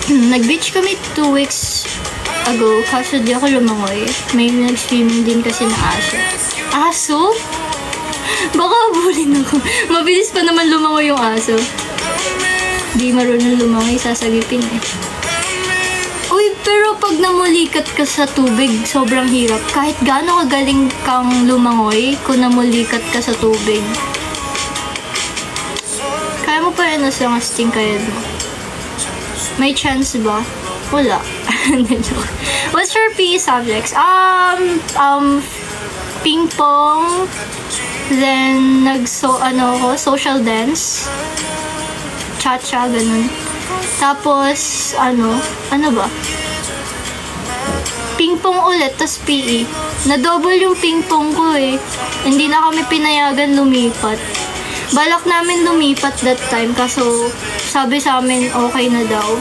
Nag-beach kami 2 weeks ago, kaso di ako lumangoy. May nag-swimming din kasi na aso. Aso? Baka abulin ako. Mabilis pa naman lumangoy yung aso. Di marunong lumangoy, sasagipin eh. Uy, pero pag namulikat ka sa tubig, sobrang hirap. Kahit gaano kagaling kang lumangoy, kung namulikat ka sa tubig. Kaya mo pa rin nasangasting kayo mo. May chance ba? Wala. What's your PE subjects? Ping pong, then social dance, cha-cha, ganun. Tapos, ano ba? Ping pong ulit, tas PE. Na-double yung ping pong ko eh. Hindi na kami pinayagan lumipat. Balak namin lumipat that time, kaso sabi sa amin okay na daw.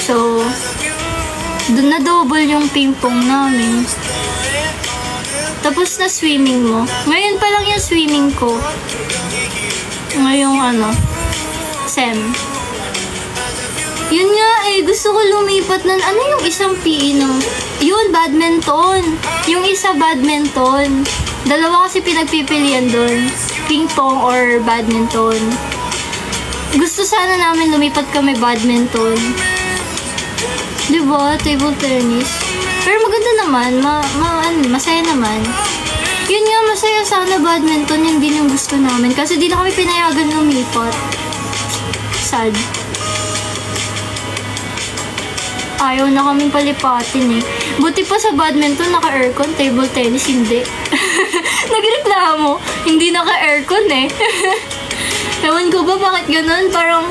So, dun na-double yung ping pong namin. Tapos na swimming mo. Ngayon pa lang yung swimming ko. Ngayong SEM. Yun nga eh, gusto ko lumipat ng, yung isang PE no? Yun, badminton. Yung isa badminton. Dalawa kasi pinagpipilian doon. Ping pong or badminton. Gusto sana namin lumipat kami badminton. Diba? Table tennis. Pero maganda naman. Masaya naman. Yun nga, masaya sana badminton. Yun din yung gusto namin. Kasi di na kami pinayagan lumipat. Sad. Ayaw na kaming palipatin eh. Buti pa sa badminton, naka-aircon. Table tennis, hindi. Nagreklamo. Hindi naka-aircon eh. Ewan ko ba bakit ganun? Parang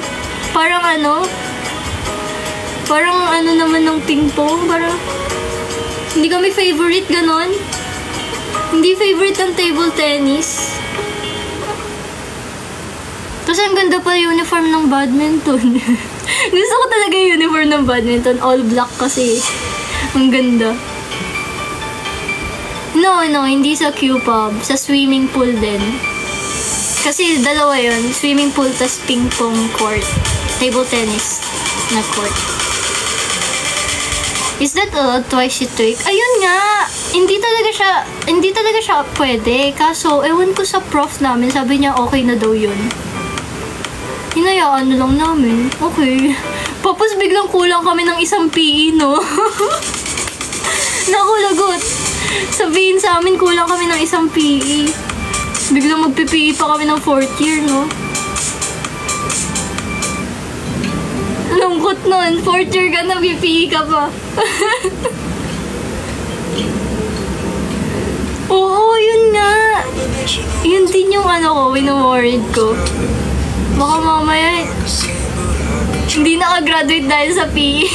naman ng ping-pong. Parang, hindi kami favorite ganun. Hindi favorite ang table tennis. Kasi ang ganda pa yung uniform ng badminton. Gusto ko talaga yung uniform ng badminton. All black kasi. Ang ganda. No, hindi sa Q-pub. Sa swimming pool din. Kasi dalawa yun. Swimming pool tas ping-pong court. Table tennis na court. Is that allowed twice a week? Ayun nga! Hindi talaga siya pwede. Kaso, ewan ko sa prof namin. Sabi niya okay na daw yun. Hinayaan na lang namin. Okay. Tapos biglang kulang kami ng isang PE, no? Naku, lagot. Sabihin sa amin, kulang kami ng isang PE. Biglang magpi-PE pa kami ng 4th year, no? Lungkot nun. 4th year ka na, PE ka pa. Oo, yun nga. Yun din yung ano ko, wino-worried ko. Baka mamaya, hindi naka-graduate dahil sa PE.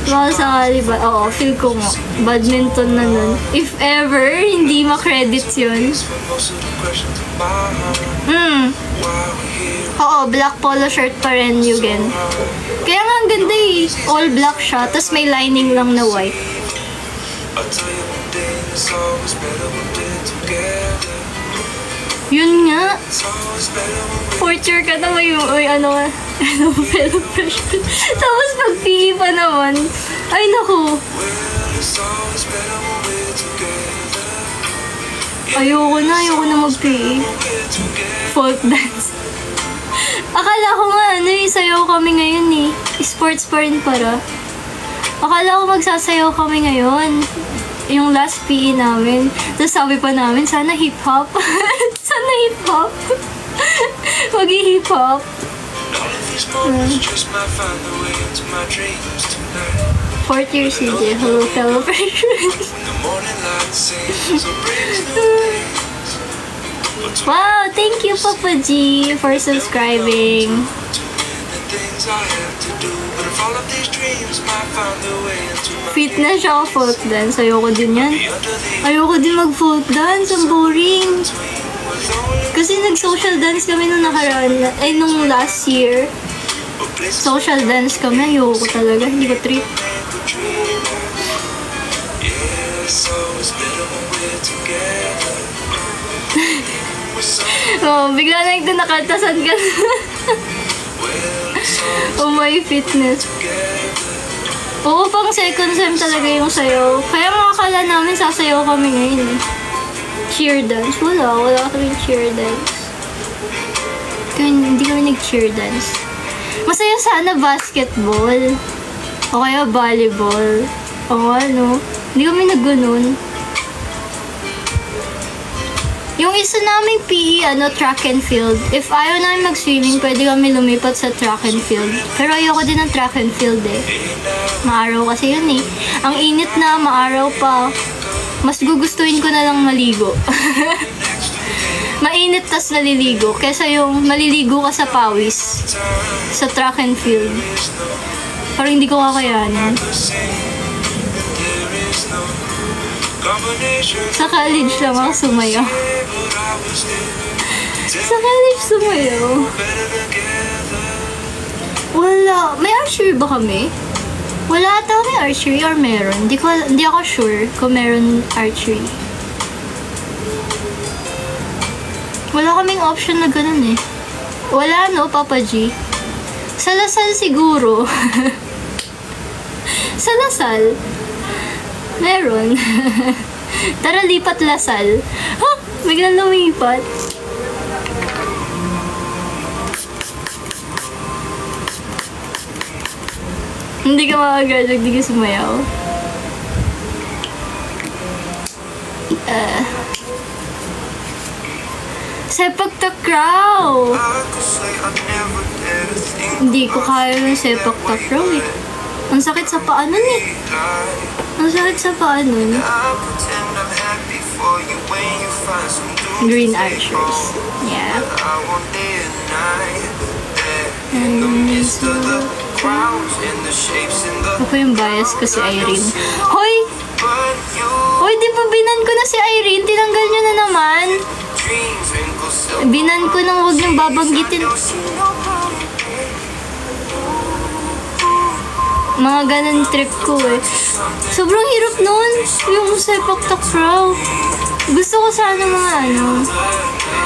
Baka sakali ba? Oo, feel ko mo. Badminton na nun. If ever, hindi ma-credits yun. Oo, black polo shirt pa rin, Yugen. Kaya nga ang ganda eh. All black siya, tas may lining lang na white. Yun nga. 4th year ka na may ano, fellow freshman. Tapos pag PE pa naman, ay naku. Ayoko na mag-PE. Folk dance. Akala ko nga, ano eh, sayaw kami ngayon eh. Sports pa rin para. Akala ko magsasayaw kami ngayon. Yung last PE namin. Tapos sabi pa namin, sana hip-hop. Sana hip-hop. Mag-hip-hop. 4th year CJ. Hello, fellow freshmen. Wow, thank you, Papa G, for subscribing. Fitness siya ako folk dance. Ayoko din yan. Ayoko din mag-folk dance. Ang boring. Kasi nag-social dance kami nung nakaraan. Ay, nung last year. Social dance kami. Ayoko talaga. Hindi ko trip. Oh, bigla na yung nakaltasan ka. Oh my fitness. Oo, pang second sem talaga yung sayaw. Kaya mga akala namin sasayaw kami ngayon eh. Cheer dance. Wala kami cheer dance. Kaya hindi kami nag-cheer dance. Masaya sana basketball. O kaya volleyball. O ano. Hindi kami nag-ganun. Yung isa naming PE, track and field. If ayaw namin mag-swimming, pwede kami lumipat sa track and field. Pero ayoko din ng track and field eh. Maaraw kasi yun eh. Ang init na, maaraw pa. Mas gugustuhin ko na lang maligo. Mainit tas naliligo. Kesa yung maliligo ka sa pawis. Sa track and field. Parang hindi ko kakayanin. Sa college lang ako sumayaw. Sa college sumayaw. Wala. May archery ba kami? Wala ata may archery or meron. Hindi ako sure kung meron archery. Wala kaming option na ganun eh. Wala no, Papa G. Sa Lasal siguro. Sa Lasal. Meron. Tara, lipat Lasal. Ha? Biglang lumipat. Hindi ka makagraduate, hindi ka sumayaw. Sepak takraw! Hindi ko kaya ng sepak takraw eh. Ang sakit sa paa nun eh. Ang sakit sa paa nun. Green Archers. Yeah. Ako yung bias ko si Irene. Hoy! Hoy, di ba binan ko na si Irene? Tinanggal nyo na naman. Binan ko nang huwag niyong babanggitin. Mga ganun trip ko eh. Sobrang hirap nun. Yung sepak takraw. Gusto ko sana mga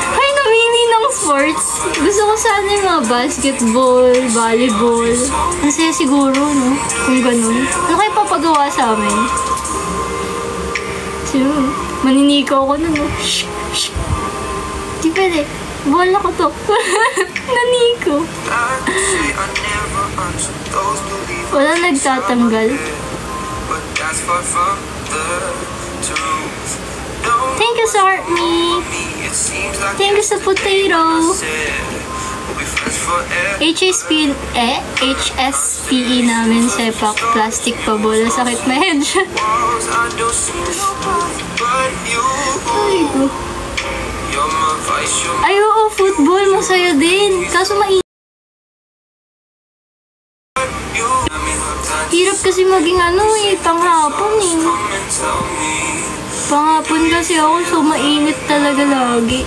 ay, namini ng sports. Gusto ko sana yung mga basketball, volleyball. Masaya siguro, no? Kung ganun. Ano kayo papagawa sa amin? Sino? Maninikaw ko nun, no? Shh! Shh! Di pwede. Bola ko to. Naniko. Wala nagtatanggal. Thank you, Sartme. Thank you sa potato. HSPE namin sepak. Plastic pa bola. Sakit medyo. Ay, ko. Ay, oo, football. Masaya din. Kaso hirap kasi maging panghapon eh. Panghapon kasi ako, so mainit talaga lagi.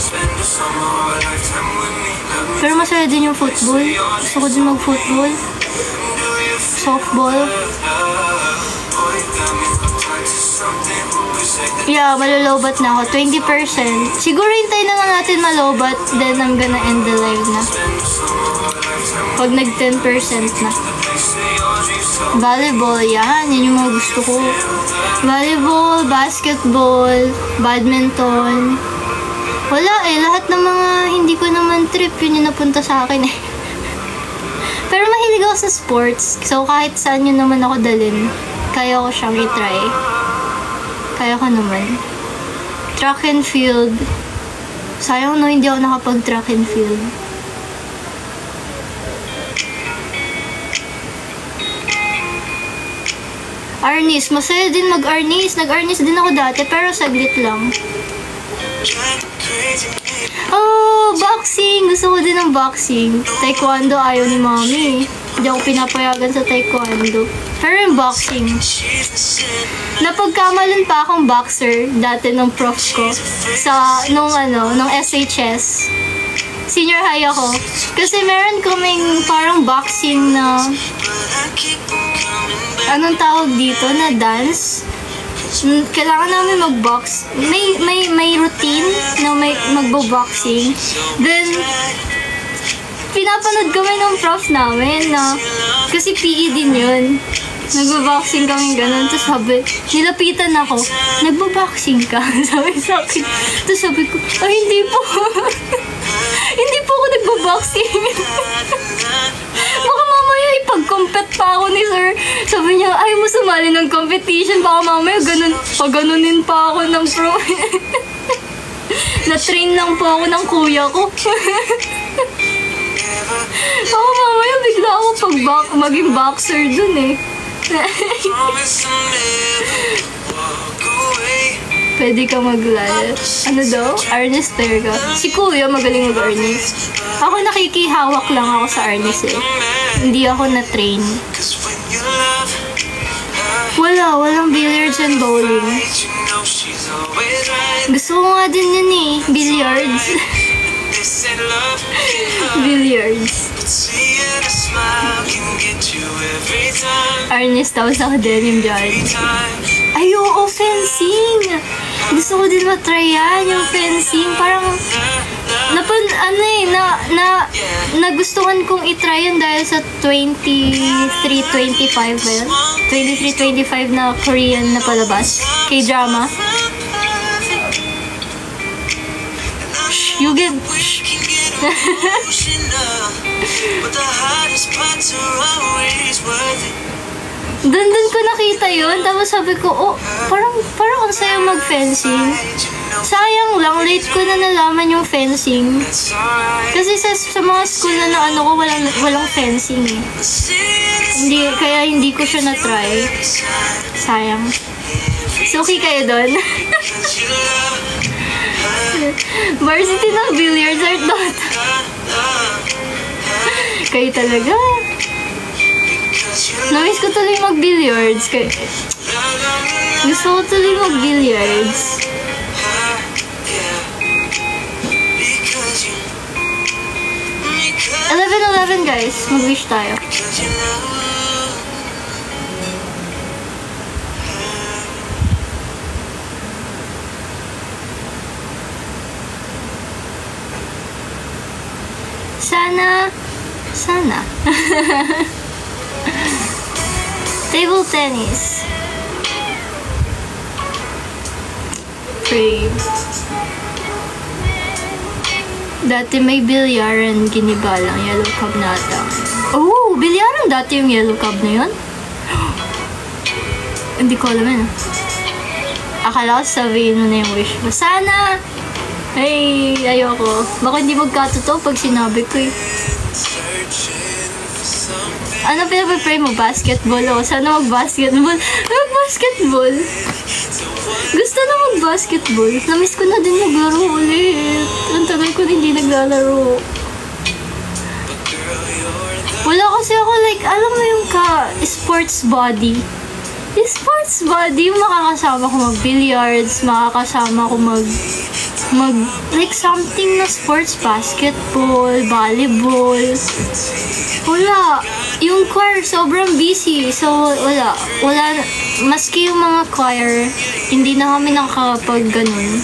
Pero masaya din yung football. Gusto ko din mag-football. Softball. Yeah, malolobat na ako. 20%. Siguro hintayin na lang natin malobat, then I'm gonna end the live na. Pag nag 10% na. Volleyball, yan. Yan yung mga gusto ko. Volleyball, basketball, badminton. Wala eh. Lahat ng mga hindi ko naman trip, yun yung napunta sa akin eh. Pero mahilig ako sa sports. So kahit saan yun naman ako dalhin, kaya ko siyang itry. Kaya ko naman. Track and field. Sayang no, hindi ako nakapag-track and field. Arnis. Masaya din mag-arnis. Nag-arnis din ako dati, pero saglit lang. Oh, boxing! Gusto ko din ng boxing. Taekwondo, ayaw ni Mommy. Hindi ako pinapayagan sa taekwondo. Pero yung boxing. Napagkamalan pa akong boxer dati ng prof ko. Nung SHS. Senior high ako. Kasi meron kaming parang boxing na anong tawag dito na dance. Kailangan namin mag-box. May routine na magbo-boxing. Then pinapanood kami ng prof namin na kasi PE din yun. Nagbo-boxing kami ganun. Tapos sabi, nilapitan ako. Nagbo-boxing ka? Sabi sa akin. Tapos sabi ko, ay hindi po. Hindi po ako nagbo-boxing. Baka mamaya ipag-compete pa ako ni sir. Sabi niya, ay mo sumali ng competition. Baka mamaya paganunin pa ako ng pro. Na-train lang po ako ng kuya ko. Baka mamaya bigla ako maging boxer dun eh. Pwede ka maglaya. Ano daw? Arnis player ka. Si kuya magaling mag-arnis. Ako nakikihawak lang ako sa arnis eh. Hindi ako na-train. Walang billiards and bowling. Gusto ko nga din yun eh. Billiards. Billiards. Arnis tapos ako denim dyan. Ay, oo, fencing! Gusto ko din matry yan, yung fencing. Parang, nagustuhan kong itry yun dahil sa 23-25 ba yun? 23-25 na Korean na palabas. K-drama. You get... Doon ko nakita yun. Tapos sabi ko, oh, parang ang saya mag-fencing. Sayang lang, late ko na nalaman yung fencing. Kasi sa mga school na ko, walang fencing eh. Kaya hindi ko siya na-try. Sayang. So, okay kayo doon? Varsity ng billiards art dot. Kayo talaga. Namiss ko tuloy mag-billiards. Gusto ko tuloy mag-billiards. 11 guys. Mag-wish tayo. Sana. Table tennis. Brave. Dati may bilyaran, ginibalang yellow cab na ata. Oh, bilyaran dati yung yellow cab na yun? Hindi ko alam yun. Akala ko sabihin mo na yung wish mo. Sana! Ay, ayoko. Baka hindi magkatotoo pag sinabi ko eh. Ano pinapapray mo? Basketball? O, sana mag-basketball. Mag-basketball? Gusto na mag-basketball. Namiss ko na din maglaro ulit. Ang tagal ko na hindi naglalaro. Wala kasi ako like, alam mo yung sports body. Yung sports body, makakasama ko mag-billiards, makakasama ko like something na sports, basketball, volleyball. Wala. Yung choir, sobrang busy. So, wala. Maski yung mga choir, hindi na kami nakakapag ganun.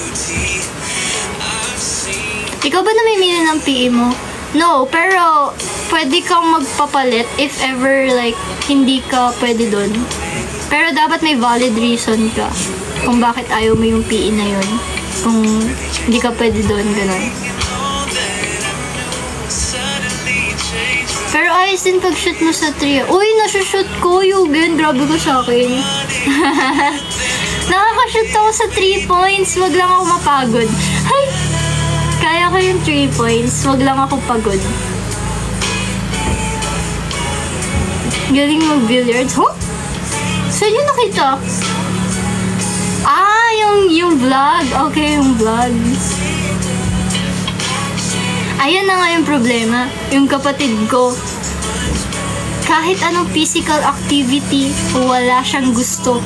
Ikaw ba namimili ng PE mo? No, pero pwede kang magpapalit if ever like hindi ka pwede dun. Pero dapat may valid reason ka kung bakit ayaw mo yung PE na yun. Kung hindi ka pwede dun, ganun. Pero ayos din pag-shoot mo sa 3. Uy, nasushoot ko, Yugen. Grabe ko sa akin. Nakaka-shoot ako sa 3 points. Wag lang ako mapagod. Hay! Kaya ko yung 3 points. Wag lang ako pagod. Galing mag-billiards. Huh? Saan yun nakita? Ah, yung vlog. Okay, yung vlog. Ayan na nga yung problema. Yung kapatid ko, kahit anong physical activity, wala siyang gusto.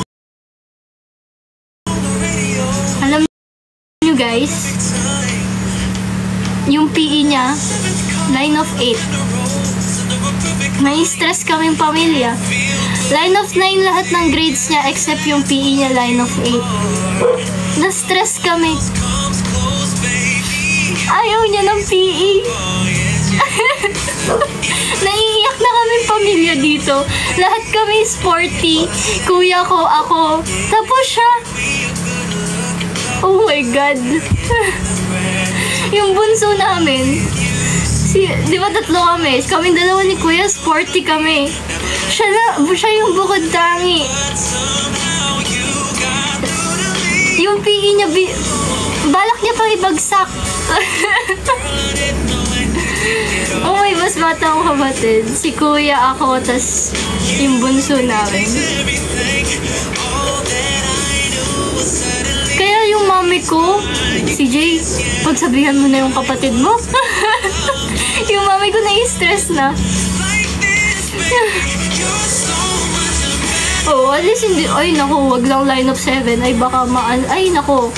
Alam niyo guys, yung PE niya, 9 of 8. May stress kaming pamilya. Line of 9 lahat ng grades niya except yung PE niya, line of 8. Na-stress kami. Ayaw niya ng PE. Naiiyak na kami pamilya dito. Lahat kami sporty. Kuya ko, ako. Tapos siya. Oh my God. Yung bunso namin. Di ba tatlo kami? Kaming dalawa ni Kuya, sporty kami. Siya yung bukod tangi. Yung PE niya, balak niya pang ibagsak. Oh, may mas bata akong kapatid. Si Kuya, ako, tas yung bunso namin. Kaya yung mami ko, si Jay, pagsabihan mo na yung kapatid mo. Yung mami ko na-stress na. Oh, at least hindi, ay nako, wag lang line of 7. Ay baka ay nako.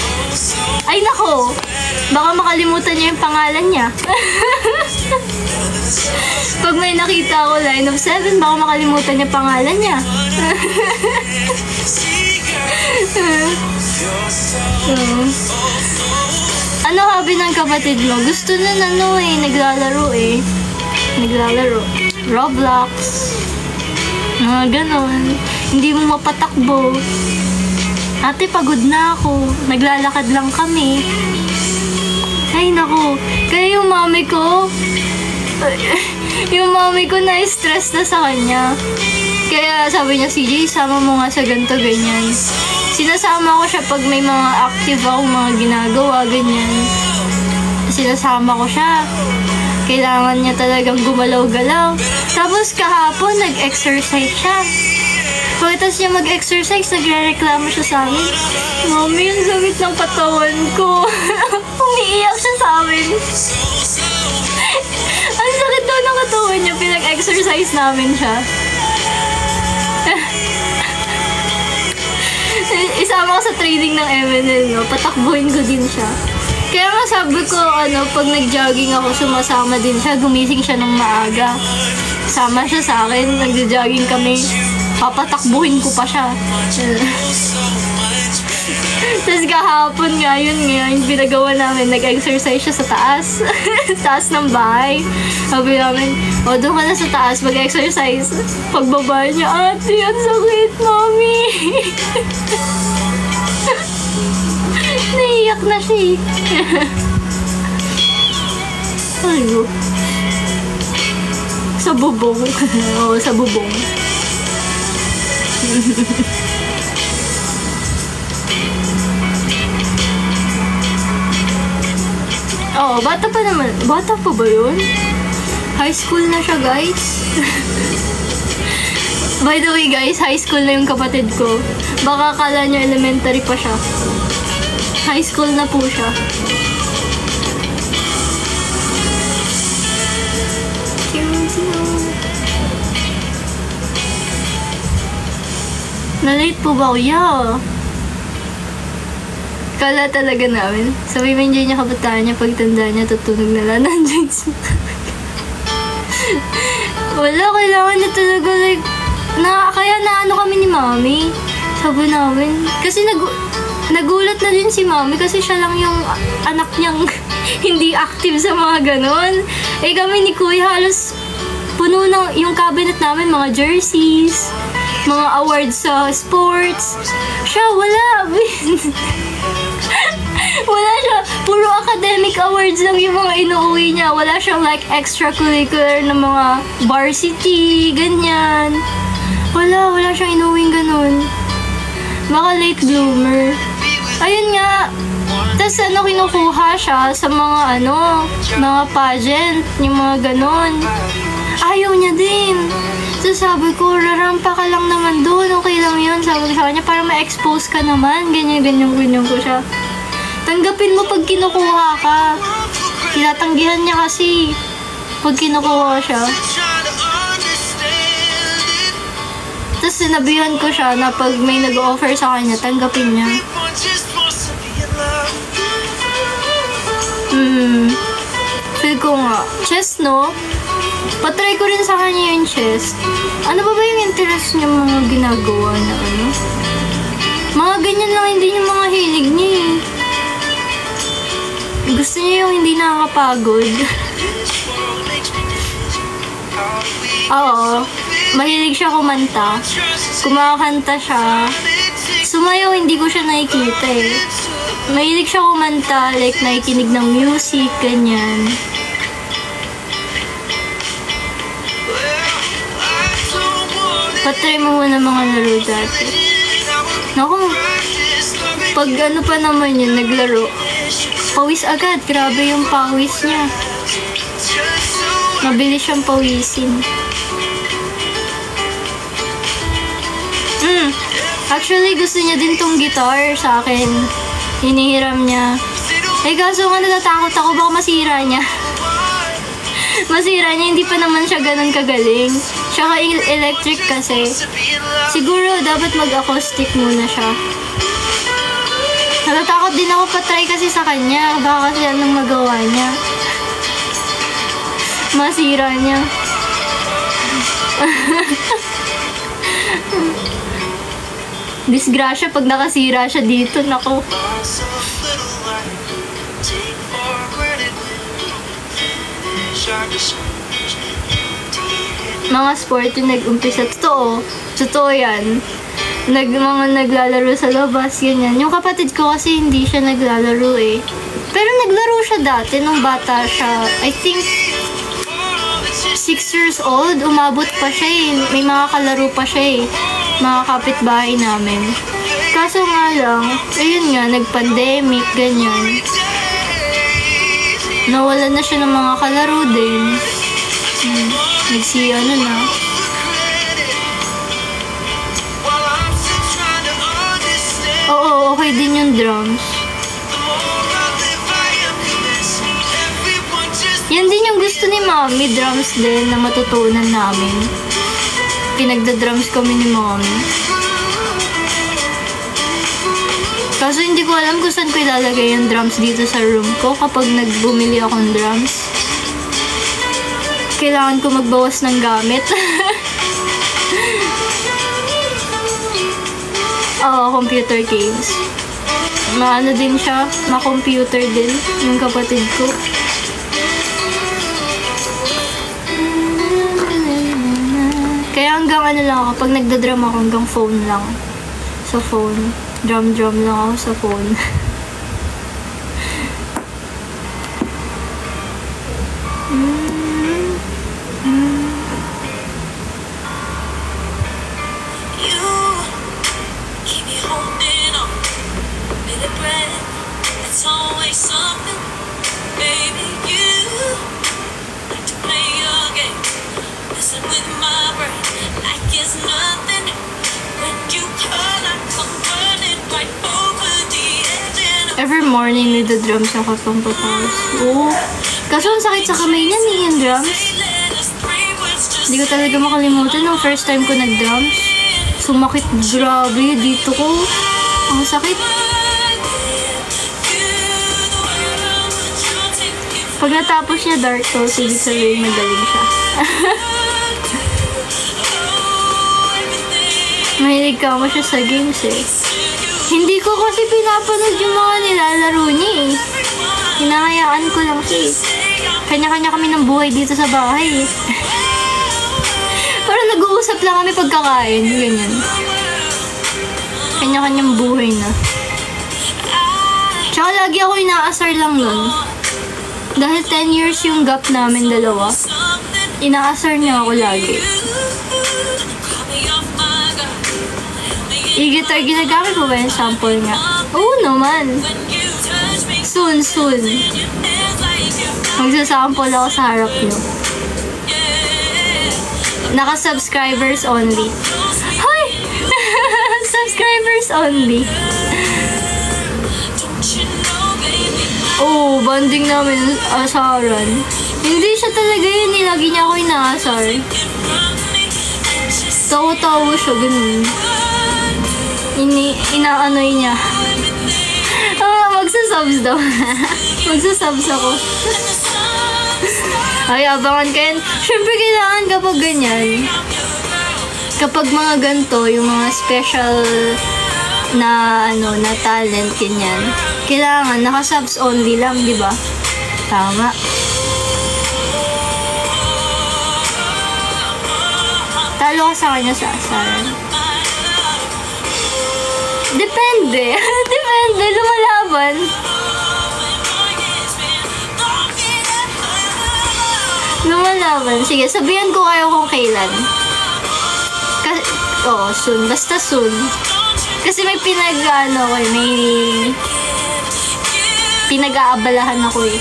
Ay nako. Baka makalimutan niya yung pangalan niya. Pag may nakita ako line of 7, baka makalimutan niya pangalan niya. Ano hobby ng kapatid mo? Gusto na naglalaro eh. Naglalaro. Roblox. Mga ganon. Hindi mo mapatakbo. Ate, pagod na ako. Naglalakad lang kami. Ay, naku. Kaya yung mami ko, na-stress na sa kanya. Kaya sabi niya, CJ, sama mo nga sa ganito, ganyan. Sinasama ko siya pag may mga active ako, mga ginagawa, ganyan. Sinasama ko siya. Kailangan niya talagang gumalaw-galaw. Tapos kahapon, nag-exercise siya. Pagkatapos niya mag-exercise, nagre-reklamo siya sa amin. Mami, ang sakit ng katawan ko. Umiiyak siya sa amin. Ang sakit daw ng katawan niya, pinag-exercise namin siya. Isama ko sa training ng MNL, no? Patakbuhin ko din siya. Kaya nga sabi ko, pag nag-jogging ako, sumasama din siya. Gumising siya ng maaga. Sama siya sa akin, nag-jogging kami. Papatakbuhin ko pa siya. Tapos kahapon nga, yung pinagawa namin, nag-exercise siya sa taas. Taas ng bahay. Sabi namin, doon ka na sa taas, mag-exercise. Pagbaba niya, ate, ang sakit, mami. Naiiyak na siya. Ayo. Sa bubong. Oo, sa bubong. Oo, bata pa naman. Bata pa ba yun? High school na siya, guys. By the way, guys, high school na yung kapatid ko. Baka akala nyo elementary pa siya. High school na po siya. Na-late po ba ako? Yeah. Kala talaga namin. Sabi mo enjoy niya kabataan niya, pagtanda niya, tutunog na lang nandiyan siya. Wala, kailangan na talaga like, kaya naano kami ni Mami. Sabi namin. Kasi nagulat na din si Mami kasi siya lang yung anak niyang hindi active sa mga ganon. Eh kami ni Kuya halos puno ng yung cabinet namin, mga jerseys, mga awards sa sports. Siya, wala. Wala siya. Puro academic awards lang yung mga inuuwi niya. Wala siyang like extracurricular na mga varsity, ganyan. Wala siyang inuwing ganun. Baka late bloomer. Ayun nga. Tapos kinukuha siya sa mga mga pageant, yung mga ganun. Ayaw niya din. So sabi ko, rarampa ka lang naman doon, okay lang yun. Sabi ko sa kanya, para ma-expose ka naman. Ganyan ko siya. Tanggapin mo pag kinukuha ka. Tinatanggihan niya kasi pag kinukuha siya. Tapos sinabihan ko siya na pag may nag-offer sa kanya, tanggapin niya. Feel ko nga. Chess, no? Patry ko rin sa kanya yung chess. Ano ba yung interest niya mga ginagawa na Mga ganyan lang, hindi yung mga hilig niya eh. Gusto niya yung hindi nakakapagod. Oo. Mahilig siya kumanta. Kumakanta siya. Sumayaw, hindi ko siya nakikita eh. Mahilig siya kumanta, like nakikinig ng music, ganyan. Patry mo muna mga laro dati. Naku, pag pa naman yun, naglaro. Pawis agad, grabe yung pawis niya. Mabilis siyang pawisin. Actually, gusto niya din tong guitar sa akin. Hinihiram niya. Eh, kaso nga natatakot ako, baka masira niya. Masira niya, hindi pa naman siya ganun kagaling. Tsaka electric kasi. Siguro, dapat mag-acoustic muna siya. Natatakot din ako patry kasi sa kanya. Baka kasi anong magawa niya. Masira niya. Disgrasya pag nakasira siya dito. Nako. Mga sport yung nag-umpisa. Totoo yan. Mga naglalaro sa labas, ganyan. Yung kapatid ko kasi hindi siya naglalaro eh. Pero naglaro siya dati nung bata siya. I think 6 years old, umabot pa siya eh. May mga kalaro pa siya eh. Mga kapitbahay namin. Kaso nga lang, ayun nga, nag-pandemic, ganyan. Nawalan na siya ng mga kalaro din. Na. Oo, okay din yung drums. Yan din yung gusto ni Mami, drums din na matutunan namin. Pinagda-drums kami ni Mami. Kaso hindi ko alam kung saan ko ilalagay yung drums dito sa room ko kapag nagbumili akong drums. Kailangan ko magbawas ng gamit. Oo, computer games. Maano din siya, ma-computer din yung kapatid ko. Kaya hanggang lang ako, pag nagdadrum ako hanggang phone lang. Sa phone. Drum lang ako sa phone. You keep me holding on with a breath. It's always something, baby. You like to play your game, messing with my brain like it's nothing. When you call, I come running right over the edge. And Every morning, nagda-drums ako pang papawas. Oo. Kaso ang sakit sa kamay niya ni yung drums. Hindi ko talaga makalimutan nung first time ko nag-drums. Sumakit grabe dito ko. Ang sakit. Pag natapos niya Dark Souls, ibig sabihin magaling siya. Mahilig ka mo siya sa games eh. Hindi ko kasi pinapanood yung mga nilalaro niya eh. Hinahayaan ko lang siya eh. Kanya-kanya kami ng buhay dito sa bahay eh. Parang nag-uusap lang kami pagkakain. Ganyan. Kanya-kanyang buhay na. Tsaka lagi ako inaasar lang nun. Dahil 10 years yung gap namin dalawa, inaasar niya ako lagi. I-guitar, ginagamit mo ba yung sample nga? Oo naman. Soon. Magsasample ako sa harap niyo. Naka-subscribers only. Hoy! Subscribers only. Oh, banding namin asaran. Hindi siya talaga yun. Lagi niya ako inaasar. Tawa-tawa siya, ganun. Inaanoy niya. Magsasubs daw. Magsasubs ako. Ay, abangan kayo. Siyempre, kailangan kapag ganyan. Kapag mga ganito, yung mga special na, na talent, ganyan. Kailangan, naka-subs only lang, di ba? Tama. Talo ka sa kanya sa asaran. Depende. Depende. Lumalaban. Lumalaban. Sige, sabihan ko kayo kung kailan. Soon. Basta soon. Kasi may may pinag-aabalahan ako eh.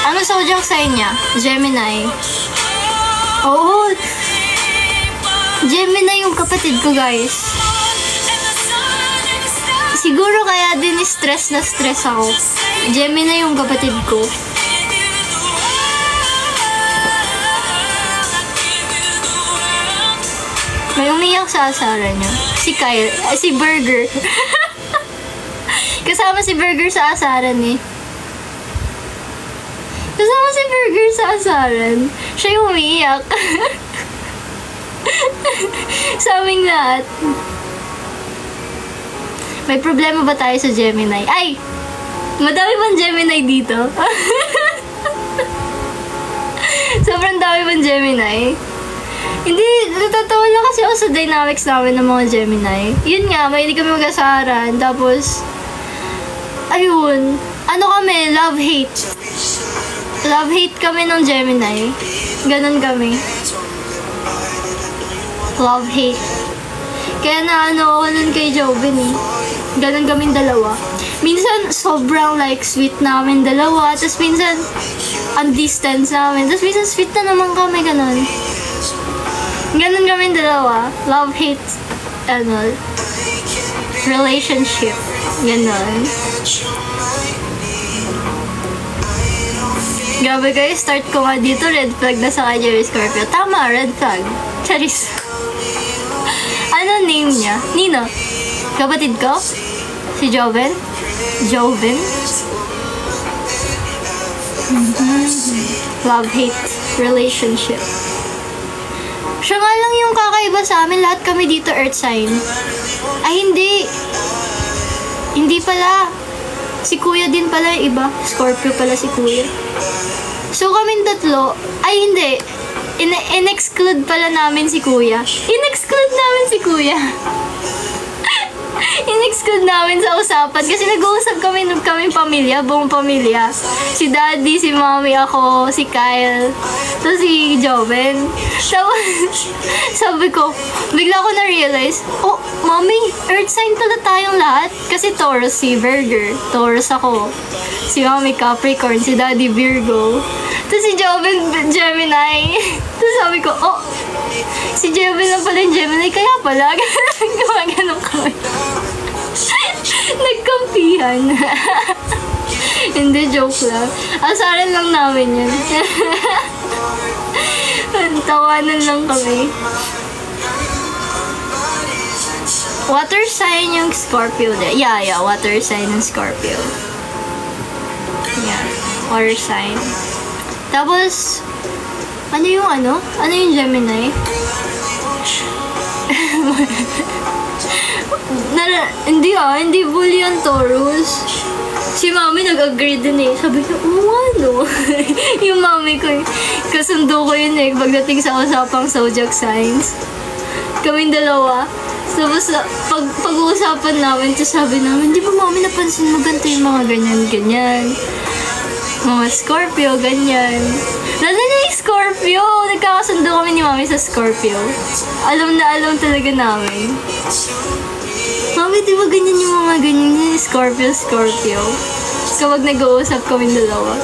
Ano zodiac sign niya? Gemini. Oo. Gemini yung kapatid ko, guys. Siguro kaya din stress na stress ako. Gemini yung kapatid ko. May umiyak sa asaran niya. Si Kyle. Si Burger. Kasama si Burger sa asaran eh. Kasama si Burger sa asaran. Siya yung umiiyak. Sa aming lahat. May problema ba tayo sa Gemini? Ay! Madami bang Gemini dito? Sobrang dami bang Gemini? Hindi, natatawa lang kasi ako sa dynamics namin ng mga Gemini. Yun nga, may hindi kami mag-asaran. Tapos, ayun. Ano kami? Love-hate. Love-hate kami ng Gemini. Ganon kami. Love-hate. Kaya naano ako nun kay Joven eh. Ganon kaming dalawa. Minsan, sobrang like sweet namin dalawa. Tapos minsan, ang distance namin. Tapos minsan, sweet na naman kami, ganon. Ganon kaming dalawa. Love-hate, relationship. Ganon. Grabe guys, start ko nga dito, red flag na sa kanya yung Scorpio. Tama, red flag. Charis. Ano name niya? Nino? Kapatid ko? Si Joven? Joven? Love-hate relationship. Siya nga lang yung kakaiba sa amin. Lahat kami dito earth sign. Ay, hindi. Hindi pala. Si Kuya din pala yung iba. Scorpio pala si Kuya. So, kaming tatlo. Ay, hindi. In-exclude pala namin si Kuya. In-exclude namin si Kuya. in-exclude namin sa usapan kasi nag-uusap kaming pamilya, buong pamilya. Si Daddy, si Mommy, ako, si Kyle, tapos si Joven. Tapos, sabi ko, bigla ko na-realize, oh, Mommy, Earth sign pala tayong lahat. Kasi Taurus si Virgo, Taurus ako. Si Mommy Capricorn, si Daddy Virgo. Tapos si Joven, Gemini. Tapos sabi ko, oh, si Joven lang pala yung Gemini, kaya pala, gumagano kami. Nagkampihan. Hindi, joke lang. Asaran lang namin yun. Tawanan lang kami. Water sign yung Scorpio. Yeah, water sign yung Scorpio. Yeah, water sign. Tapos, ano yung ano? Ano yung Gemini? Hindi bully ang Taurus. Si Mami nag-agree din eh. Sabi ko, ano? Yung Mami ko, kasundo ko yun eh, pagdating sa usapang zodiac signs. Kaming dalawa. Tapos, pag-uusapan namin, tapos sabi namin, di ba Mami napansin mo ganito yung mga ganyan-ganyan? Mga Scorpio, ganyan. Lalo na yung Scorpio. Nagkakasundo kami ni Mami sa Scorpio. Alam na alam talaga namin. Mami, di ba ganyan yung mga ganyan yung Scorpio? Kapag nag-uusap kami dalawa.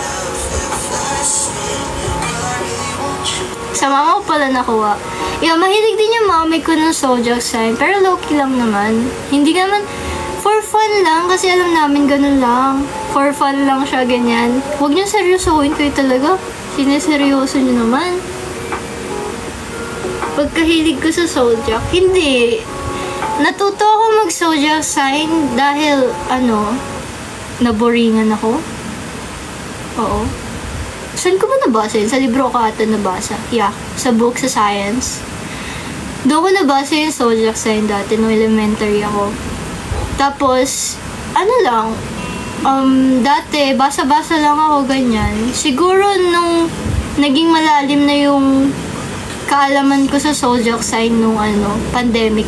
Sa mama ko pala nakuha. Yeah, mahilig din yung mami ko ng zodiac sign. Pero low-key lang naman. Hindi naman, for fun lang. Kasi alam namin ganun lang. For fun lang siya, ganyan. Huwag niyo seryosohin kayo talaga. Sineseryoso niyo naman. Pagkahilig ko sa zodiac, hindi. Natuto ako mag-zodiac sign dahil, naboringan ako. Oo. Saan ko ba nabasa yun? Sa libro ko ata nabasa. Yeah, sa book sa science. Doon ko nabasa yung zodiac sign dati nung elementary ako. Tapos, dati, basa-basa lang ako ganyan. Siguro nung naging malalim na yung kaalaman ko sa zodiac sign nung pandemic.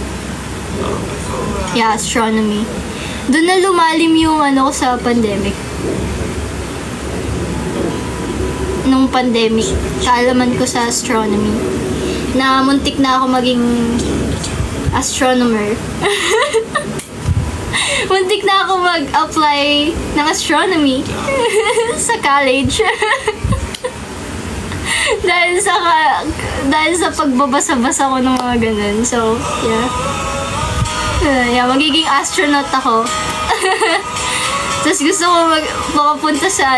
Yeah, astronomy. Doon na lumalim yung ko sa pandemic. Nung pandemic, kaalaman ko sa astronomy. Na muntik na ako maging astronomer. Muntik na ako mag-apply ng astronomy sa college. dahil sa pagbabasa-basa ko ng mga ganun. So, yeah. Magiging astronaut ako. Tapos gusto ko makapunta sa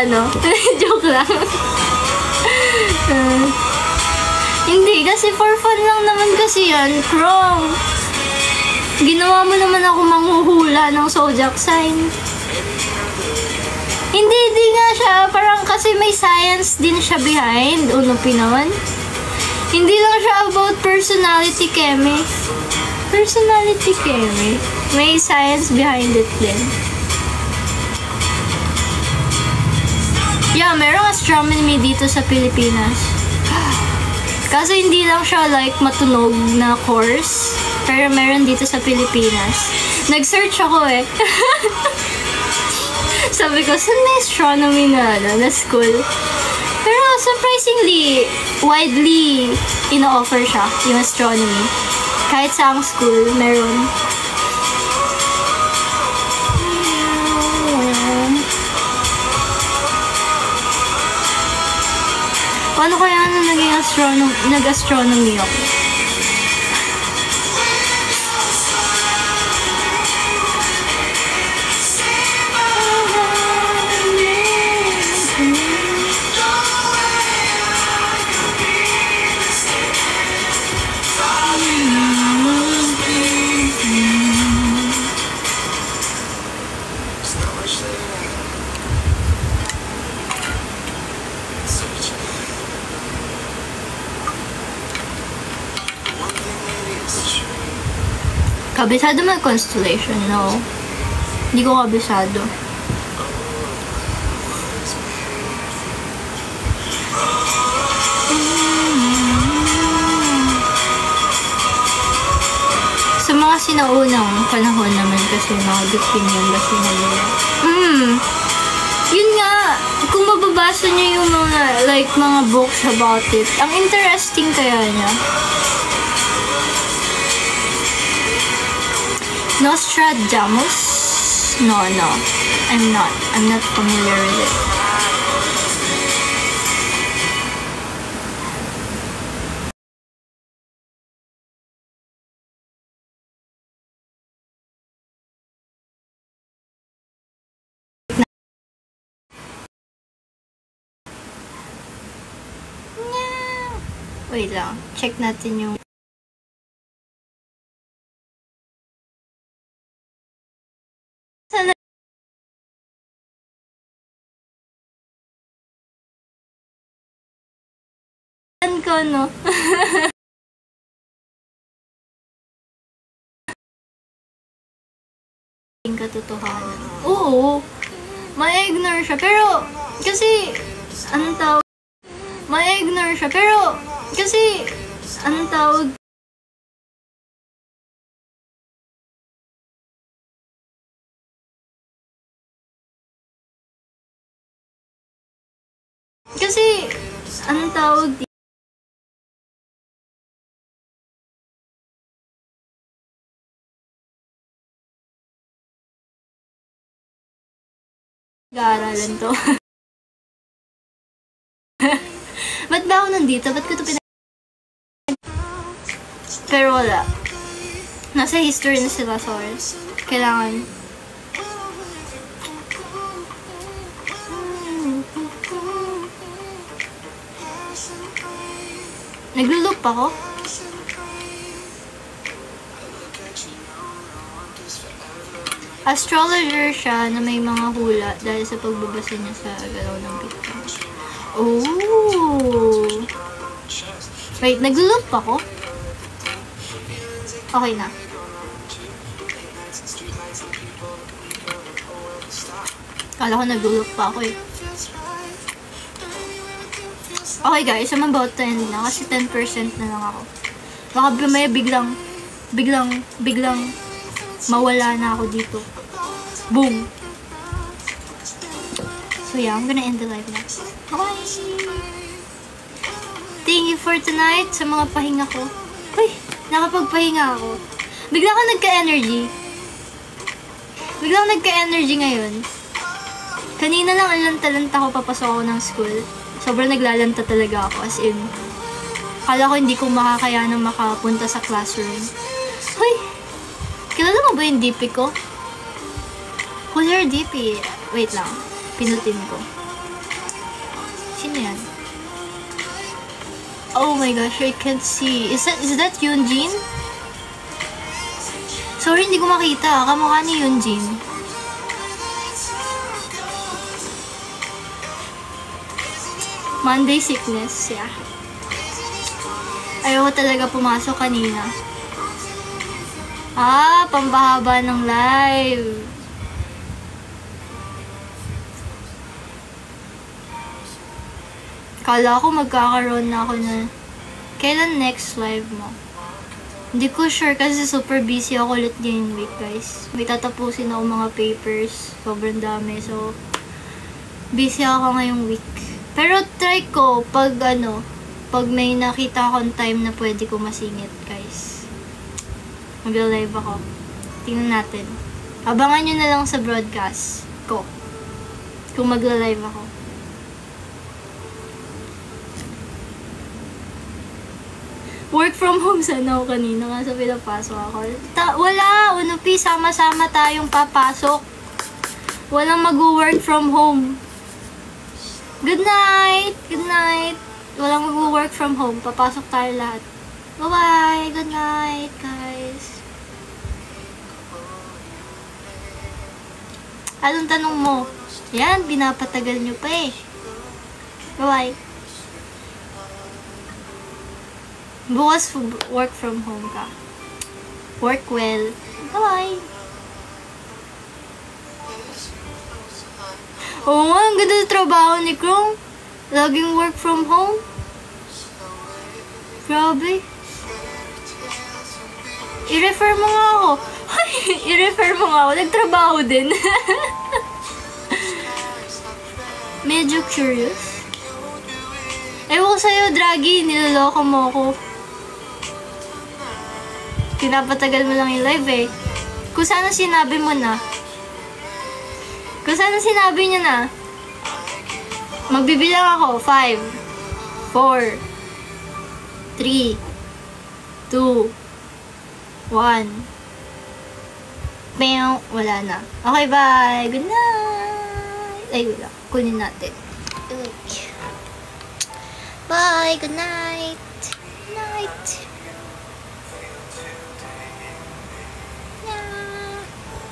joke lang. Hindi, kasi for fun lang naman kasi yan. Prom. Ginawa mo naman ako manghuhula ng zodiac sign. Hindi nga siya. Parang kasi may science din siya behind. Pinon. Hindi lang siya about personality chemi. May science behind it din. Yeah, merong astronomy dito sa Pilipinas. Kasi hindi lang siya like matunog na course. Pero meron dito sa Pilipinas. Nag-search ako eh. Sabi ko, saan may astronomy na school? Pero surprisingly, widely ino-offer siya, yung astronomy. Kahit sa ang school, meron. Paano kaya nag-astronomy ako? Kabisado mo constellation? No. Hindi ko kabisado. Sa mga kasi na unang panahon naman kasi mga opinion kasi nila. Yun nga, kung mababasa niyo yung mga, like, mga books about it, ang interesting kaya niya. Nostradamus? No. I'm not familiar with it. Wait lang, check natin yung ko, no? Katotohanan. Oo, ma-ignore siya, pero kasi anong tawag? Ma-ignore siya, pero kasi anong tawag? Kasi anong tawag? Nag-aaralan to. Ba't ba ako nandito? Ba't ko ito Pero wala. Nasa history na sila, sorry. Kailangan. Naglo-loop ako? Astrologer siya na may mga hula dahil sa pagbabasa niya sa galaw ng Bitcoin. Oh! Wait, nag-loop ako? Okay na. Kala ko nag-loop pa ako eh. Okay guys, I'm about to end na kasi 10% na lang ako. Baka may biglang mawala na ako dito. Boom! So yeah, I'm gonna end the live now. Bye! Thank you for tonight sa mga pahinga ko. Uy! Nakapagpahinga ako. Bigla ako nagka-energy. Ngayon. Kanina lang alanta-lanta ko papasok ako ng school. Sobrang naglalanta talaga ako. As in, kala ko hindi ko makakayanang makapunta sa classroom. Hoy! Kilala mo ba yung DP ko? Who's your DP? Wait lang. Pinutin ko. Sino yan? Oh my gosh, I can't see. Is that Yoonjin? Sorry, hindi ko makita. Kamukha ni Yoonjin. Monday sickness, yeah. Ayaw talaga pumasok kanina. Pambahaba ng live. Kala ko magkakaroon na ako na... Kailan next live mo? Hindi ko sure kasi super busy ako ulit ngayong week, guys. May tatapusin ako mga papers. Sobrang dami. So, busy ako ngayong week. Pero try ko pag may nakita akong time na pwede ko masingit, guys. Mag-live ako. Tingnan natin. Abangan nyo na lang sa broadcast ko. Kung magla-live ako. Work from home sana ako kanina kasi pinapasok ako. Wala! Unupi, sama-sama tayong papasok. Walang mag-work from home. Good night! Good night! Walang mag-work from home. Papasok tayo lahat. Bye-bye! Good night, guys! Anong tanong mo? Yan, pinapatagal nyo pa eh. Bye-bye! Bukas work from home ka. Work well. Bye! Oo nga, ang ganda ng trabaho ni Krong. Laging work from home. Grabe. I-refer mo nga ako. I-refer mo nga ako. Nagtrabaho din. Medyo curious. Ewan ko sa'yo, Draggy. Niloloko mo ako. Pinapatagal mo lang yung live eh. Kung sana sinabi mo na. Kung sana sinabi niya na. Magbibilang ako. 5, 4, 3, 2, 1. Meow. Wala na. Okay, bye. Good night. Ay, wala. Kunin natin. Uy. Bye. Good night. Good night. Yeah.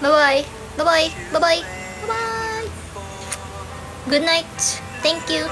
Bye-bye. Bye-bye. Bye-bye. Bye-bye. Good night. Thank you.